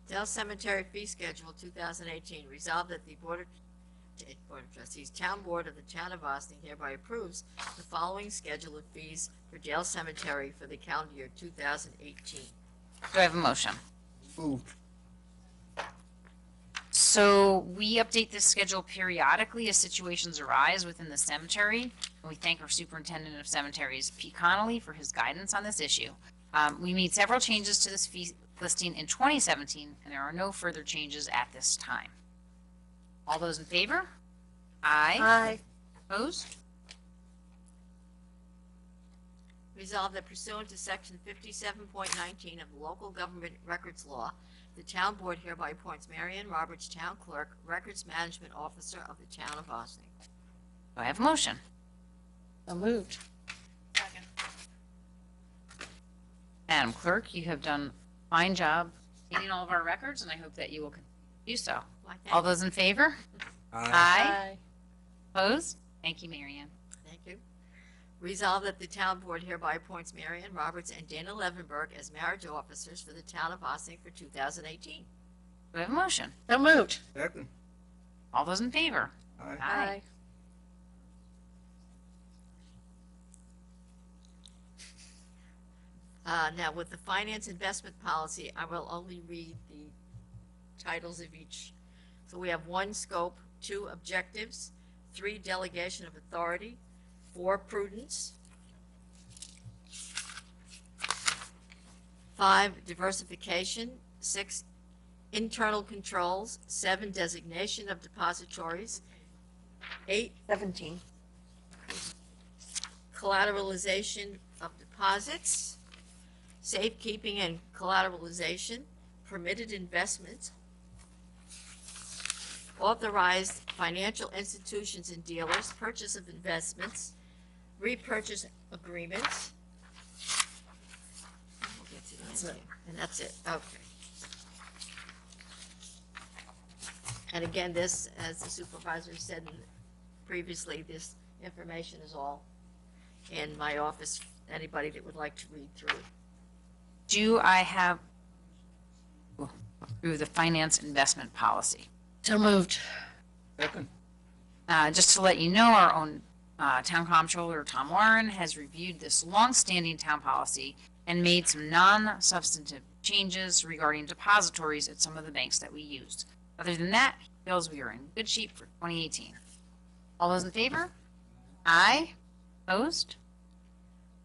Dale Cemetery Fee Schedule 2018, resolved that the Board of Trustees, Town Board of the Town of Austin hereby approves the following schedule of fees for Dale Cemetery for the calendar year 2018.
Do I have a motion?
Moved.
So we update this schedule periodically as situations arise within the cemetery. And we thank our Superintendent of Cemeteries, Pete Connolly, for his guidance on this issue. We made several changes to this fee listing in 2017, and there are no further changes at this time. All those in favor? Aye.
Aye.
Opposed?
Resolved that pursuant to section 57.19 of the Local Government Records Law, the Town Board hereby appoints Marion Roberts, Town Clerk, Records Management Officer of the Town of Austin.
Do I have a motion?
So moved.
Madam Clerk, you have done a fine job getting all of our records, and I hope that you will continue to do so.
Why,
All
thank
those in favor?
Aye.
Aye. Opposed? Thank you, Marion.
Thank you. Resolved that the Town Board hereby appoints Marion Roberts and Dana Levenberg as marriage officers for the Town of Austin for 2018.
Do I have a motion?
So moved.
Second.
All those in favor?
Aye.
Now, with the finance investment policy, I will only read the titles of each. So we have 1, scope; 2, objectives; 3, delegation of authority; 4, prudence; 5, diversification; 6, internal controls; 7, designation of depositories; 8,
17.
collateralization of deposits; safekeeping and collateralization; permitted investments; authorized financial institutions and dealers, purchase of investments, repurchase agreements. We'll get to the end here. And that's it, okay. And again, this, as the supervisor said previously, this information is all in my office, anybody that would like to read through.
Do I have through the finance investment policy?
So moved.
Second.
Just to let you know, our own town comptroller, Tom Warren, has reviewed this longstanding town policy and made some non-substantive changes regarding depositories at some of the banks that we used. Other than that, he feels we are in good shape for 2018. All those in favor? Aye. Opposed?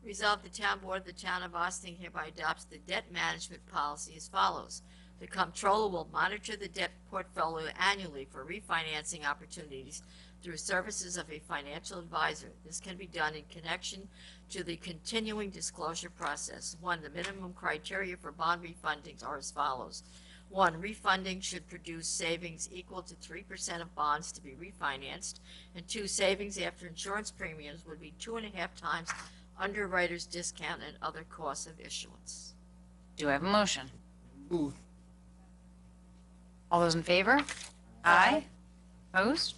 Resolved, the Town Board of the Town of Austin hereby adopts the debt management policy as follows. The comptroller will monitor the debt portfolio annually for refinancing opportunities through services of a financial advisor. This can be done in connection to the continuing disclosure process. 1, the minimum criteria for bond refundings are as follows. 1, refunding should produce savings equal to 3% of bonds to be refinanced, and 2, savings after insurance premiums would be 2.5 times underwriter's discount and other costs of issuance.
Do I have a motion?
Moved.
All those in favor? Aye. Opposed?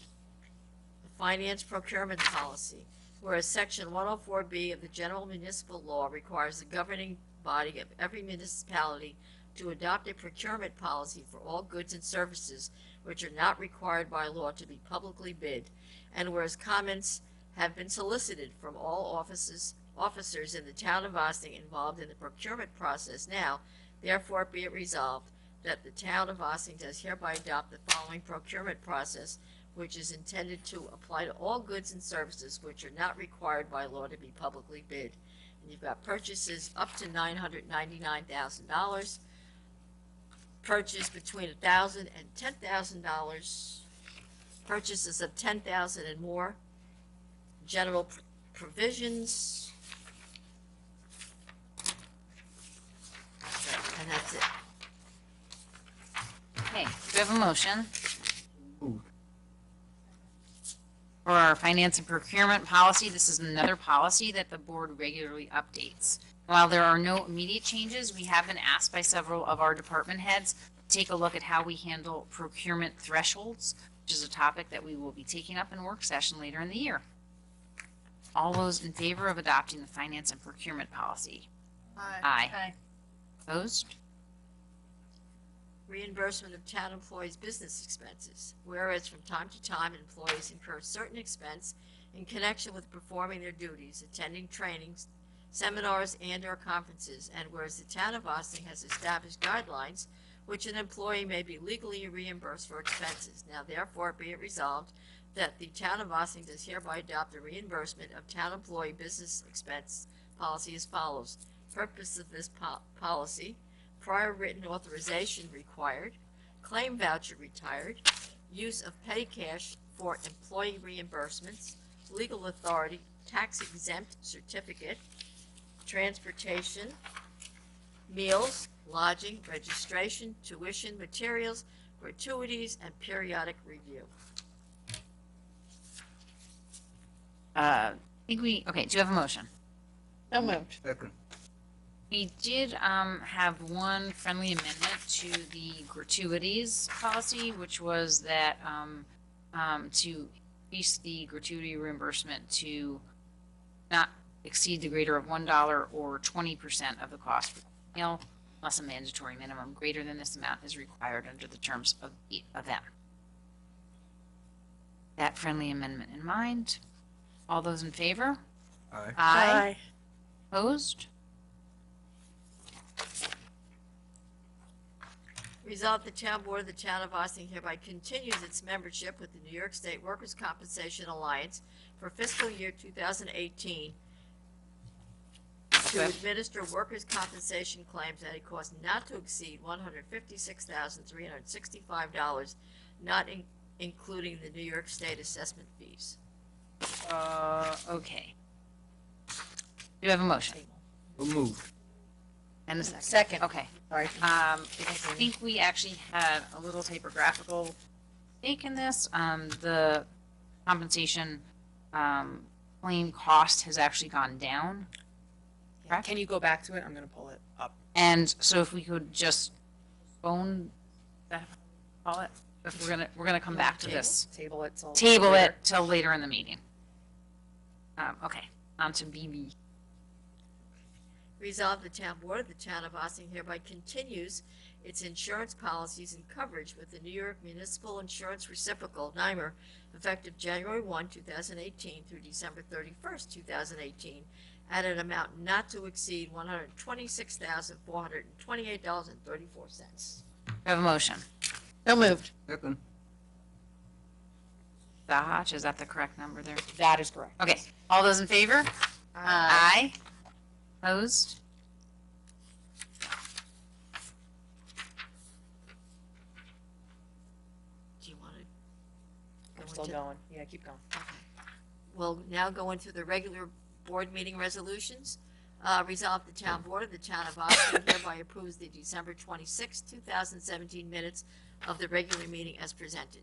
The finance procurement policy, whereas section 104B of the general municipal law requires the governing body of every municipality to adopt a procurement policy for all goods and services which are not required by law to be publicly bid, and whereas comments have been solicited from all officers in the town of Austin involved in the procurement process now, therefore be it resolved that the town of Austin does hereby adopt the following procurement process, which is intended to apply to all goods and services which are not required by law to be publicly bid. And you've got purchases up to $999,000, purchase between $1,000 and $10,000, purchases of $10,000 and more, general provisions, and that's it.
Okay, do I we have a motion
Moved.
for our finance and procurement policy? This is another policy that the board regularly updates. While there are no immediate changes, we have been asked by several of our department heads to take a look at how we handle procurement thresholds, which is a topic that we will be taking up in work session later in the year. All those in favor of adopting the finance and procurement policy? Aye. Opposed?
Reimbursement of town employees' business expenses. Whereas from time to time, employees incur certain expense in connection with performing their duties, attending trainings, seminars, and/or conferences, and whereas the town of Ossining has established guidelines which an employee may be legally reimbursed for expenses. Now therefore be it resolved that the town of Ossining does hereby adopt a reimbursement of town employee business expense policy as follows. Purpose of this policy: prior written authorization required, claim voucher retired, use of petty cash for employee reimbursements, legal authority, tax exempt certificate, transportation, meals, lodging, registration, tuition, materials, gratuities, and periodic review.
Okay, do you have a motion?
So moved.
Second.
We did have one friendly amendment to the gratuities policy, which was that to increase the gratuity reimbursement to not exceed the greater of $1 or 20% of the cost for the meal, unless a mandatory minimum greater than this amount is required under the terms of the event. That friendly amendment in mind. All those in favor?
Aye.
Opposed?
Resolved, the town board of the town of Ossining hereby continues its membership with the New York State Workers' Compensation Alliance for fiscal year 2018 to administer workers' compensation claims at a cost not to exceed $156,365, not including the New York State assessment fees.
Okay. Do you have a motion?
So moved.
And a second?
Second.
Okay.
Sorry.
I think we actually had a little typographical mistake in this. The compensation claim cost has actually gone down. Correct?
Can you go back to it? I'm going to pull it up.
And so if we could just phone that, call it, if we're gonna come back to this.
Table it till
Table
later.
it till later in the meeting. Okay, on to BB.
Resolved, the town board of the town of Ossining hereby continues its insurance policies and coverage with the New York Municipal Insurance Reciprocal, NYMER, effective January 1, 2018 through December 31st, 2018, at an amount not to exceed $126,428.34.
We have a motion.
So moved.
Second.
Dahach, is that the correct number there?
That is correct.
Okay, all those in favor? Aye. Opposed?
Do you want to
I'm
go
still
into?
going. Yeah, keep going.
Okay. We'll now go into the regular board meeting resolutions. Resolved, the town board of the town of Ossining hereby approves the December 26, 2017 minutes of the regular meeting as presented.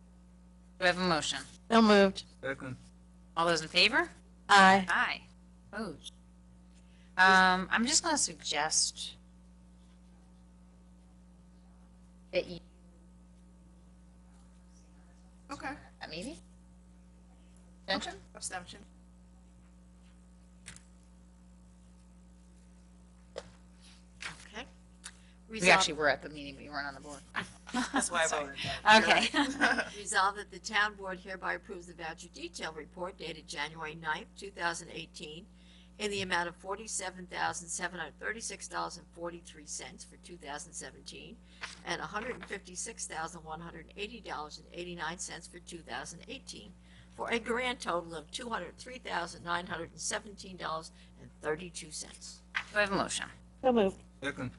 Do we have a motion?
So moved.
Second.
All those in favor?
Aye.
Aye. Opposed? I'm just gonna suggest that you.
Okay.
Maybe? Abstention?
Abstention.
Okay?
We
Resolved-
actually were at the meeting, but you weren't on the board.
That's why I
Sorry.
voted.
Okay.
Resolved that the town board hereby approves the voucher detail report dated January 9th, 2018, in the amount of $47,736.43 for 2017, and $156,180.89 for 2018, for a grand total of $203,917.32.
Do I have a motion?
So moved.
Second.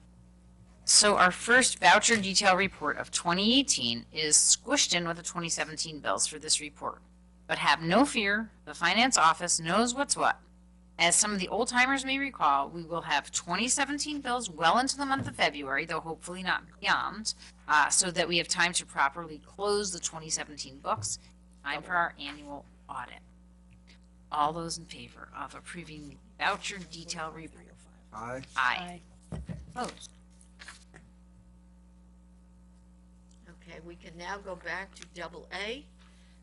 So our first voucher detail report of 2018 is squished in with the 2017 bills for this report. But have no fear, the finance office knows what's what. As some of the old timers may recall, we will have 2017 bills well into the month of February, though hopefully not beyond, so that we have time to properly close the 2017 books, time for our annual audit. All those in favor of approving voucher detail review?
Aye.
Aye. Opposed?
Okay, we can now go back to double A.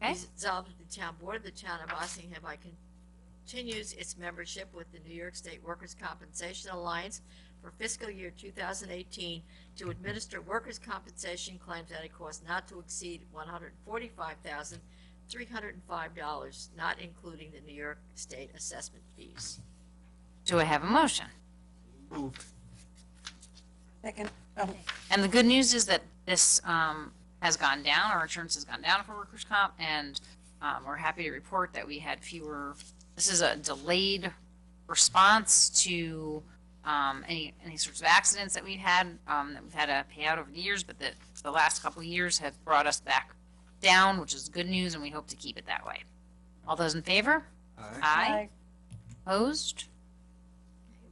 Okay.
Resolved that the town board of the town of Ossining hereby continues its membership with the New York State Workers' Compensation Alliance for fiscal year 2018 to administer workers' compensation claims at a cost not to exceed $145,305, not including the New York State assessment fees.
Do I have a motion?
Moved.
Second. Oh,
And the good news is that this has gone down, our insurance has gone down for workers' comp, and we're happy to report that we had fewer, this is a delayed response to any sorts of accidents that we've had to pay out over the years, but the last couple of years have brought us back down, which is good news, and we hope to keep it that way. All those in favor?
Aye.
Aye. Opposed?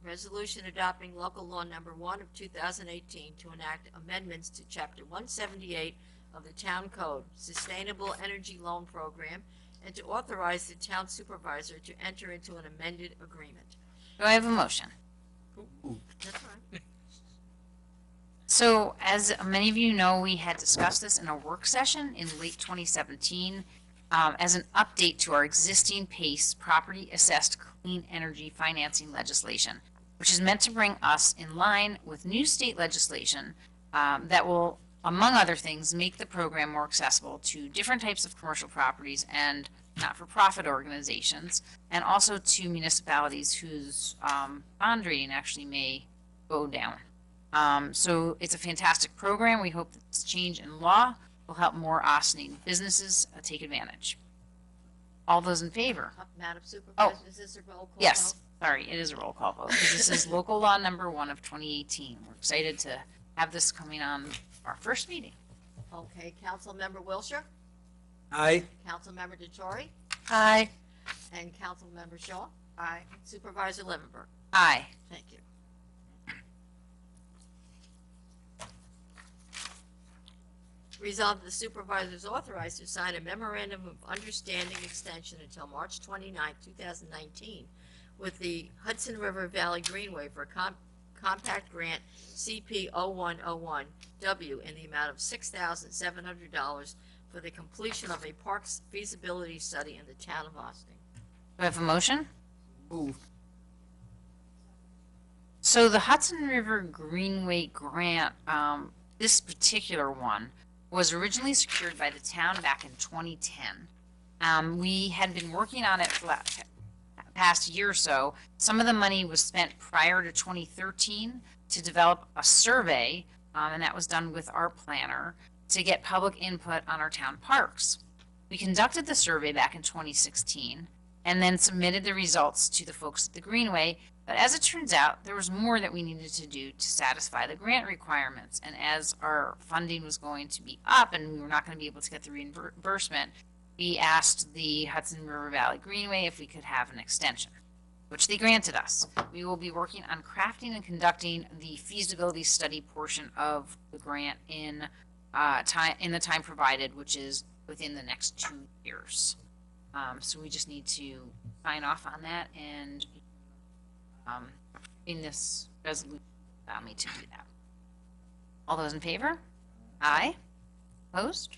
Resolution adopting local law number 1 of 2018 to enact amendments to chapter 178 of the town code, Sustainable Energy Loan Program, and to authorize the town supervisor to enter into an amended agreement.
Do I have a motion?
Moved.
That's right.
So, as many of you know, we had discussed this in a work session in late 2017 as an update to our existing PACE property assessed clean energy financing legislation, which is meant to bring us in line with new state legislation that will, among other things, make the program more accessible to different types of commercial properties and not-for-profit organizations, and also to municipalities whose bond rating actually may go down. So it's a fantastic program. We hope that this change in law will help more Ossining businesses take advantage. All those in favor?
Madam Supervisor, is this a roll call?
Yes,
vote?
sorry, it is a roll call vote. This is local law number 1 of 2018. We're excited to have this coming on our first meeting.
Okay, Councilmember Wilshire,
Aye.
Councilmember Dottori,
aye.
and Councilmember Shaw. Aye. Supervisor Levenberg.
Aye.
Thank you. Resolved that the supervisor is authorized to sign a memorandum of understanding extension until March 29, 2019 with the Hudson River Valley Greenway for a compact grant CP 0101W in the amount of $6,700 for the completion of a parks feasibility study in the town of Ossining.
Do I have a motion?
Moved.
So the Hudson River Greenway Grant, this particular one, was originally secured by the town back in 2010. We had been working on it for the past year or so. Some of the money was spent prior to 2013 to develop a survey, and that was done with our planner, to get public input on our town parks. We conducted the survey back in 2016 and then submitted the results to the folks at the Greenway. But as it turns out, there was more that we needed to do to satisfy the grant requirements. And as our funding was going to be up and we were not going to be able to get the reimbursement, we asked the Hudson River Valley Greenway if we could have an extension, which they granted us. We will be working on crafting and conducting the feasibility study portion of the grant in the time provided, which is within the next 2 years. So we just need to sign off on that, and in this resolution, allow me to do that. All those in favor? Aye. Opposed?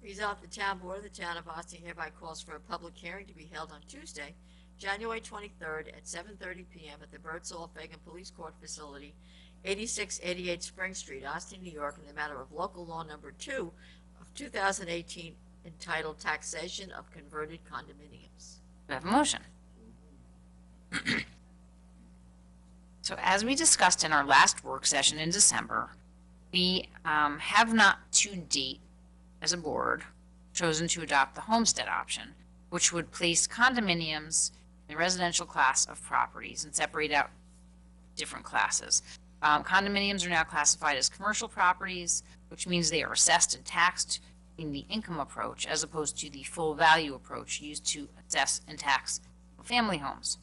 Resolved, the town board of the town of Ossining hereby calls for a public hearing to be held on Tuesday, January 23rd at 7:30 p.m. at the Birdsall Fagan Police Court Facility, 8688 Spring Street, Ossining, New York, in the matter of local law number 2 of 2018 entitled Taxation of Converted Condominiums.
Do I have a motion? So as we discussed in our last work session in December, we have not to date, as a board, chosen to adopt the homestead option, which would place condominiums in the residential class of properties and separate out different classes. Condominiums are now classified as commercial properties, which means they are assessed and taxed in the income approach as opposed to the full value approach used to assess and tax family homes.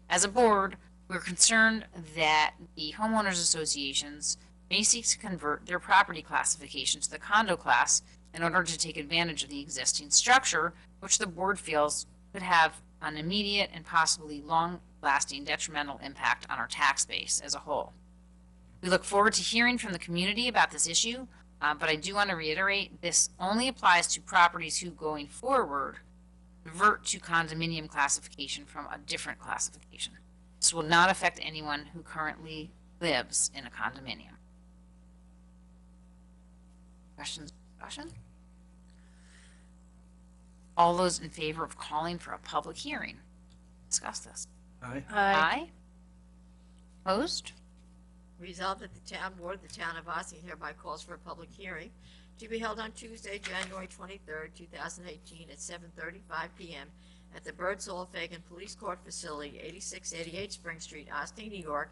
As a board, we're concerned that the homeowners associations may seek to convert their property classification to the condo class in order to take advantage of the existing structure, which the board feels could have an immediate and possibly long-lasting detrimental impact on our tax base as a whole. We look forward to hearing from the community about this issue, but I do want to reiterate, this only applies to properties who, going forward, revert to condominium classification from a different classification. This will not affect anyone who currently lives in a condominium. Questions, discussion? All those in favor of calling for a public hearing? Discuss this.
Aye.
Aye. Opposed?
Resolved that the town board of the town of Ossian hereby calls for a public hearing to be held on Tuesday, January 23rd, 2018 at 7:35 PM at the Birdsall Fagan Police Court Facility, 8688 Spring Street, Austin, New York,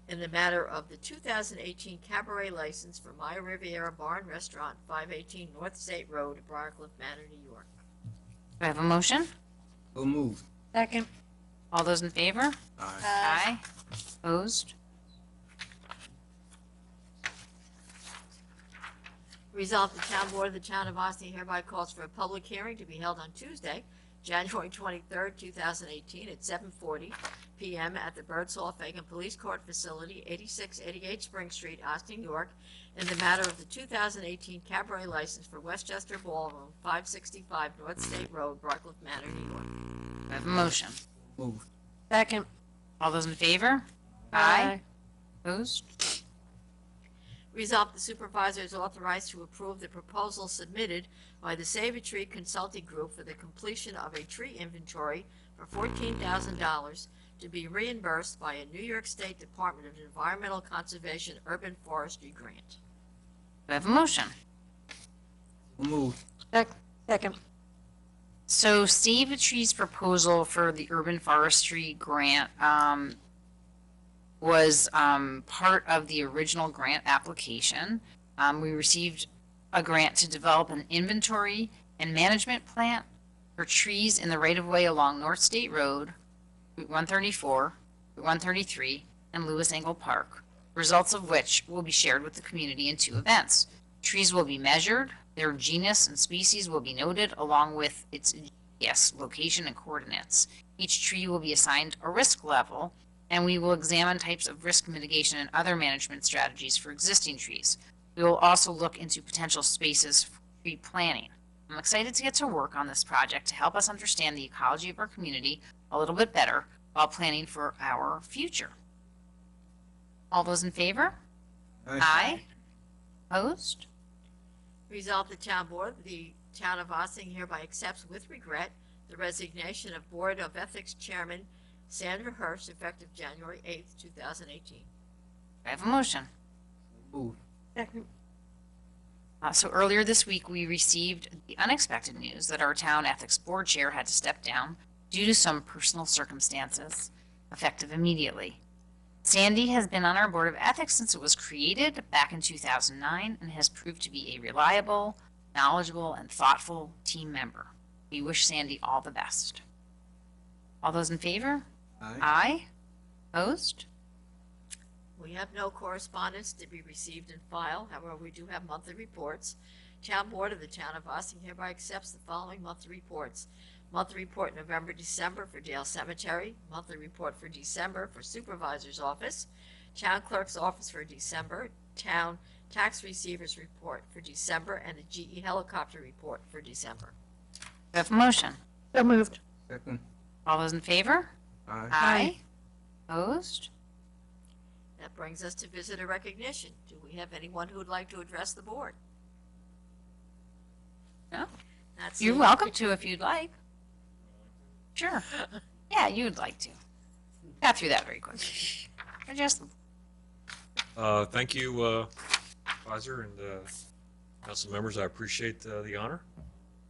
in the matter of the 2018 cabaret license for Maya Riviera Bar and Restaurant, 518 North State Road, Briarcliff Manor, New York.
Do I have a motion?
So moved.
Second.
All those in favor?
Aye.
Aye. Opposed?
Resolved, the town board of the town of Austin hereby calls for a public hearing to be held on Tuesday, January 23rd, 2018 at 7:40 PM at the Birdsall Fagan Police Court Facility, 8688 Spring Street, Austin, New York, in the matter of the 2018 cabaret license for Westchester Ballroom, 565 North State Road, Briarcliff Manor, New York.
Do I have a motion?
Moved.
Second.
All those in favor? Opposed?
Resolved, the supervisor is authorized to approve the proposal submitted by the Save a Tree Consulting Group for the completion of a tree inventory for $14,000 to be reimbursed by a New York State Department of Environmental Conservation Urban Forestry grant.
Do I have a motion?
So moved.
Second.
So Save a Tree's proposal for the urban forestry grant was part of the original grant application. We received a grant to develop an inventory and management plan for trees in the right-of-way along North State Road, Route 134, Route 133, and Lewis Angle Park, results of which will be shared with the community in 2 events. Trees will be measured, their genus and species will be noted, along with its GPS location and coordinates. Each tree will be assigned a risk level, and we will examine types of risk mitigation and other management strategies for existing trees. We will also look into potential spaces for tree planting. I'm excited to get to work on this project to help us understand the ecology of our community a little bit better while planning for our future. All those in favor? Aye. Opposed?
Resolved, the town board of the town of Ossining hereby accepts with regret the resignation of Board of Ethics Chairman Sandra Hirsch, effective January 8th, 2018.
I have a motion.
Moved.
Second.
So earlier this week, we received the unexpected news that our town ethics board chair had to step down due to some personal circumstances, effective immediately. Sandy has been on our board of ethics since it was created back in 2009 and has proved to be a reliable, knowledgeable, and thoughtful team member. We wish Sandy all the best. All those in favor?
Aye.
Aye. Opposed?
We have no correspondence to be received in file. However, we do have monthly reports. Town Board of the Town of Ossining hereby accepts the following monthly reports. Monthly report November, December for Dale Cemetery. Monthly report for December for Supervisor's Office. Town Clerk's Office for December. Town Tax Receivers Report for December. And the GE Helicopter Report for December.
Do I have a motion?
So moved.
Second.
All those in favor?
Aye.
Aye. Opposed?
That brings us to visitor recognition. Do we have anyone who would like to address the board?
No?
That's
You're welcome to if you'd like. Sure. Yeah, you'd like to. Got through that very quickly. Just
Thank you, Advisor and council members. I appreciate the honor.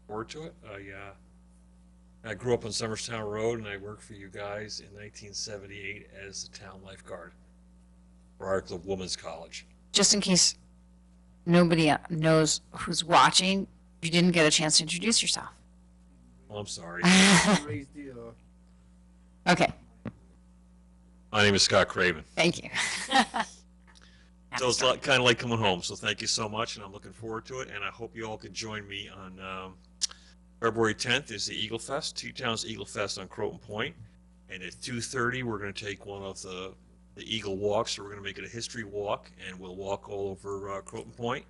Forward to it. I grew up on Summerstown Road, and I worked for you guys in 1978 as the town lifeguard for Briarcliff Women's College.
just in case nobody knows who's watching, you didn't get a chance to introduce yourself.
Oh, I'm sorry.
Raise the,
Okay.
My name is Scott Craven.
Thank you.
So it's kind of like coming home. So thank you so much, and I'm looking forward to it. And I hope you all can join me on February 10th is the Eagle Fest, Two Towns Eagle Fest on Croton Point. And at 2:30, we're going to take one of the Eagle walks. So we're going to make it a history walk, and we'll walk all over Croton Point,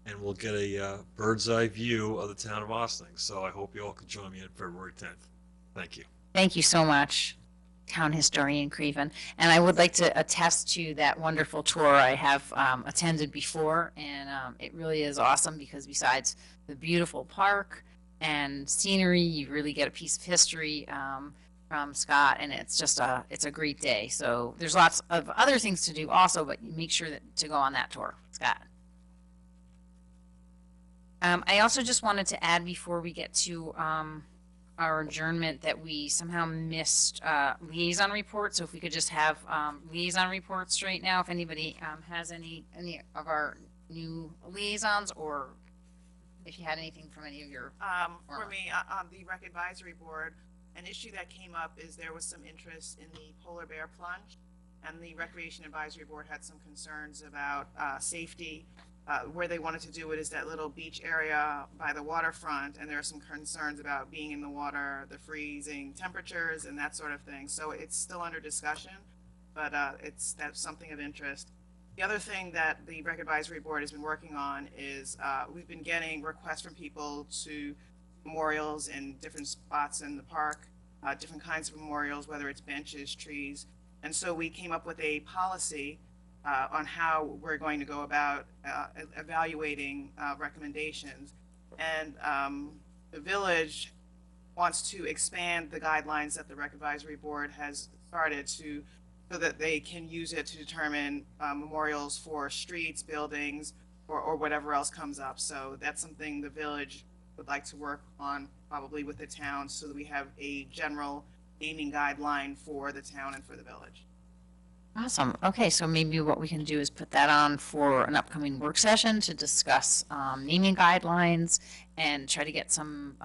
and we'll get a bird's eye view of the town of Ossining. So I hope you all can join me on February 10th. Thank you.
Thank you so much, Town Historian Craven. And I would like to attest to that wonderful tour I have attended before. And it really is awesome because besides the beautiful park and scenery, you really get a piece of history from Scott. And it's just it's a great day. So there's lots of other things to do also, but you make sure to go on that tour, Scott. I also just wanted to add before we get to our adjournment that we somehow missed liaison reports. So if we could just have liaison reports right now, if anybody has any of our new liaisons, or if you had anything from any of your.
For me, on the Rec Advisory Board, an issue that came up is there was some interest in the polar bear plunge, and the Recreation Advisory Board had some concerns about safety. Where they wanted to do it is that little beach area by the waterfront, and there are some concerns about being in the water, the freezing temperatures, and that sort of thing. So it's still under discussion, but that's something of interest. The other thing that the Rec Advisory Board has been working on is we've been getting requests from people to memorials in different spots in the park, different kinds of memorials, whether it's benches, trees. And so we came up with a policy on how we're going to go about evaluating recommendations. And the village wants to expand the guidelines that the Rec Advisory Board has started so that they can use it to determine memorials for streets, buildings, or whatever else comes up. So that's something the village would like to work on probably with the town so that we have a general naming guideline for the town and for the village.
Awesome. Okay, so maybe what we can do is put that on for an upcoming work session to discuss naming guidelines and try to get some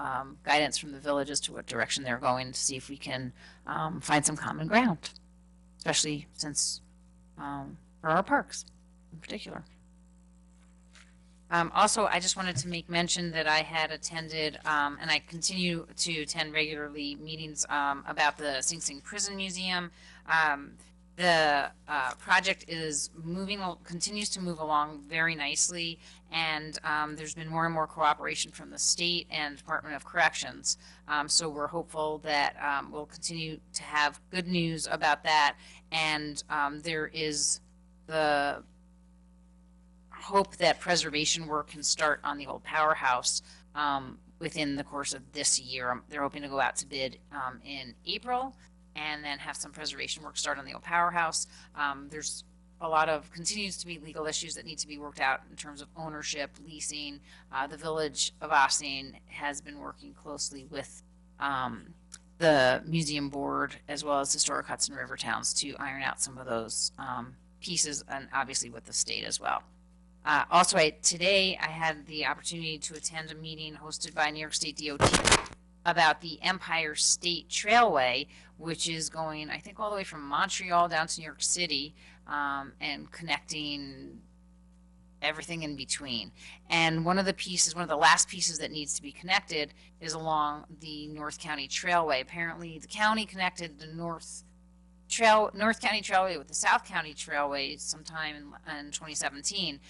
guidance from the village as to what direction they're going to see if we can find some common ground, especially since for our parks in particular. Also, I just wanted to make mention that I had attended, and I continue to attend regularly, meetings about the Sing Sing Prison Museum. The project is continues to move along very nicely, and there's been more and more cooperation from the state and Department of Corrections. So we're hopeful that we'll continue to have good news about that, and there is the hope that preservation work can start on the old powerhouse within the course of this year. They're hoping to go out to bid in April, and then have some preservation work start on the old powerhouse. There's continues to be legal issues that need to be worked out in terms of ownership, leasing. The Village of Ossining has been working closely with the museum board as well as Historic Hudson River Towns to iron out some of those pieces, and obviously with the state as well. Also, today I had the opportunity to attend a meeting hosted by New York State DOT about the Empire State Trailway, which is going, I think, all the way from Montreal down to New York City, and connecting everything in between. And one of the last pieces that needs to be connected is along the North County Trailway. Apparently, the county connected the North County Trailway with the South County Trailway sometime in 2017.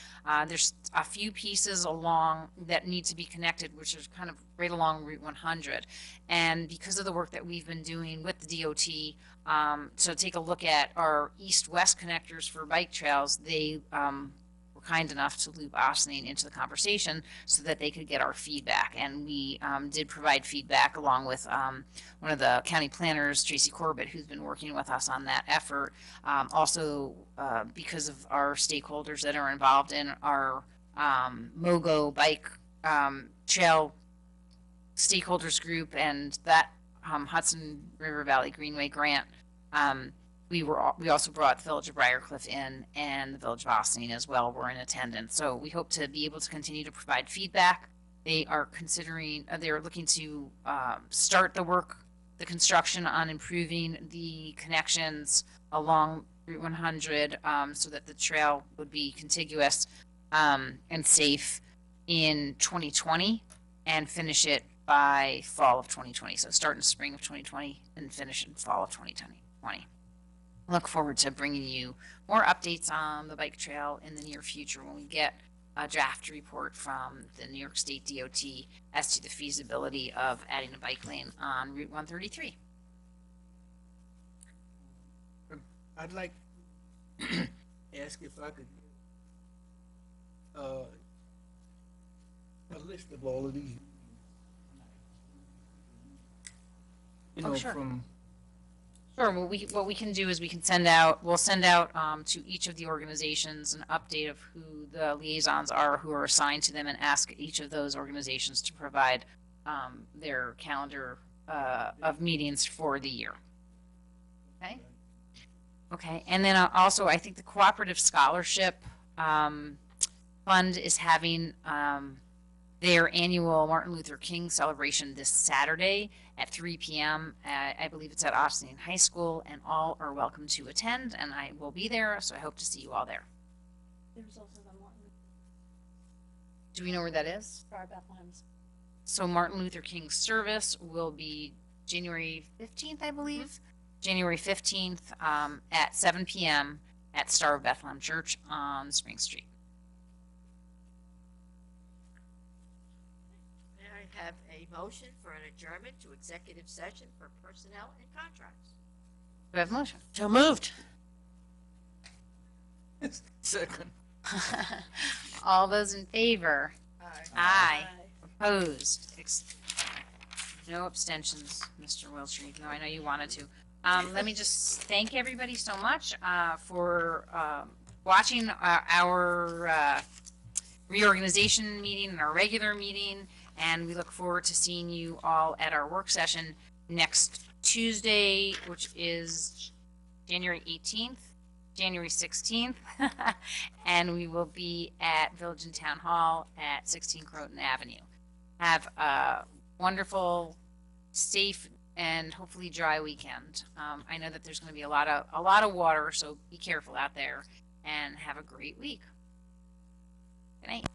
There's a few pieces along that need to be connected, which is kind of right along Route 100. And because of the work that we've been doing with the DOT, so take a look at our east-west connectors for bike trails, they were kind enough to loop Ossining into the conversation so that they could get our feedback. And we did provide feedback along with one of the county planners, Tracy Corbett, who's been working with us on that effort. Also, because of our stakeholders that are involved in our MOGO bike trail stakeholders group and that Hudson River Valley Greenway grant, we also brought the Village of Briarcliff in, and the Village of Ossining as well were in attendance. So we hope to be able to continue to provide feedback. They are they're looking to start the construction on improving the connections along Route 100, so that the trail would be contiguous, and safe in 2020 and finish it by fall of 2020. So start in spring of 2020 and finish in fall of 2020. Look forward to bringing you more updates on the bike trail in the near future when we get a draft report from the New York State DOT as to the feasibility of adding a bike lane on Route 133.
I'd like to ask if I could a list of all of these. You know,
sure.
from
Sure. What we can do is we'll send out to each of the organizations an update of who the liaisons are who are assigned to them, and ask each of those organizations to provide their calendar of meetings for the year. Okay. Okay. And then also, I think the Cooperative Scholarship Fund is having their annual Martin Luther King celebration this Saturday at 3 p.m. I believe it's at Austin High School, and all are welcome to attend, and I will be there, so I hope to see you all there.
There's also the Martin
Do we know where that is?
Luther Bethlehem's.
So Martin Luther King service will be January 15th, I believe. January 15th at 7 p.m. at Star of Bethlehem Church on Spring Street.
May I have a motion for an adjournment to executive session for personnel and contracts?
Do I have a motion?
So moved.
second.
All those in favor? Aye. Opposed? No abstentions, Mr. Wiltshire, even though I know you wanted to. Let me just thank everybody so much for watching our reorganization meeting and our regular meeting, and we look forward to seeing you all at our work session next Tuesday, which is January 18th, January 16th, and we will be at Village and Town Hall at 16 Croton Avenue. Have a wonderful, safe, and hopefully dry weekend. I know that there's going to be a lot of water, so be careful out there, and have a great week. Good night.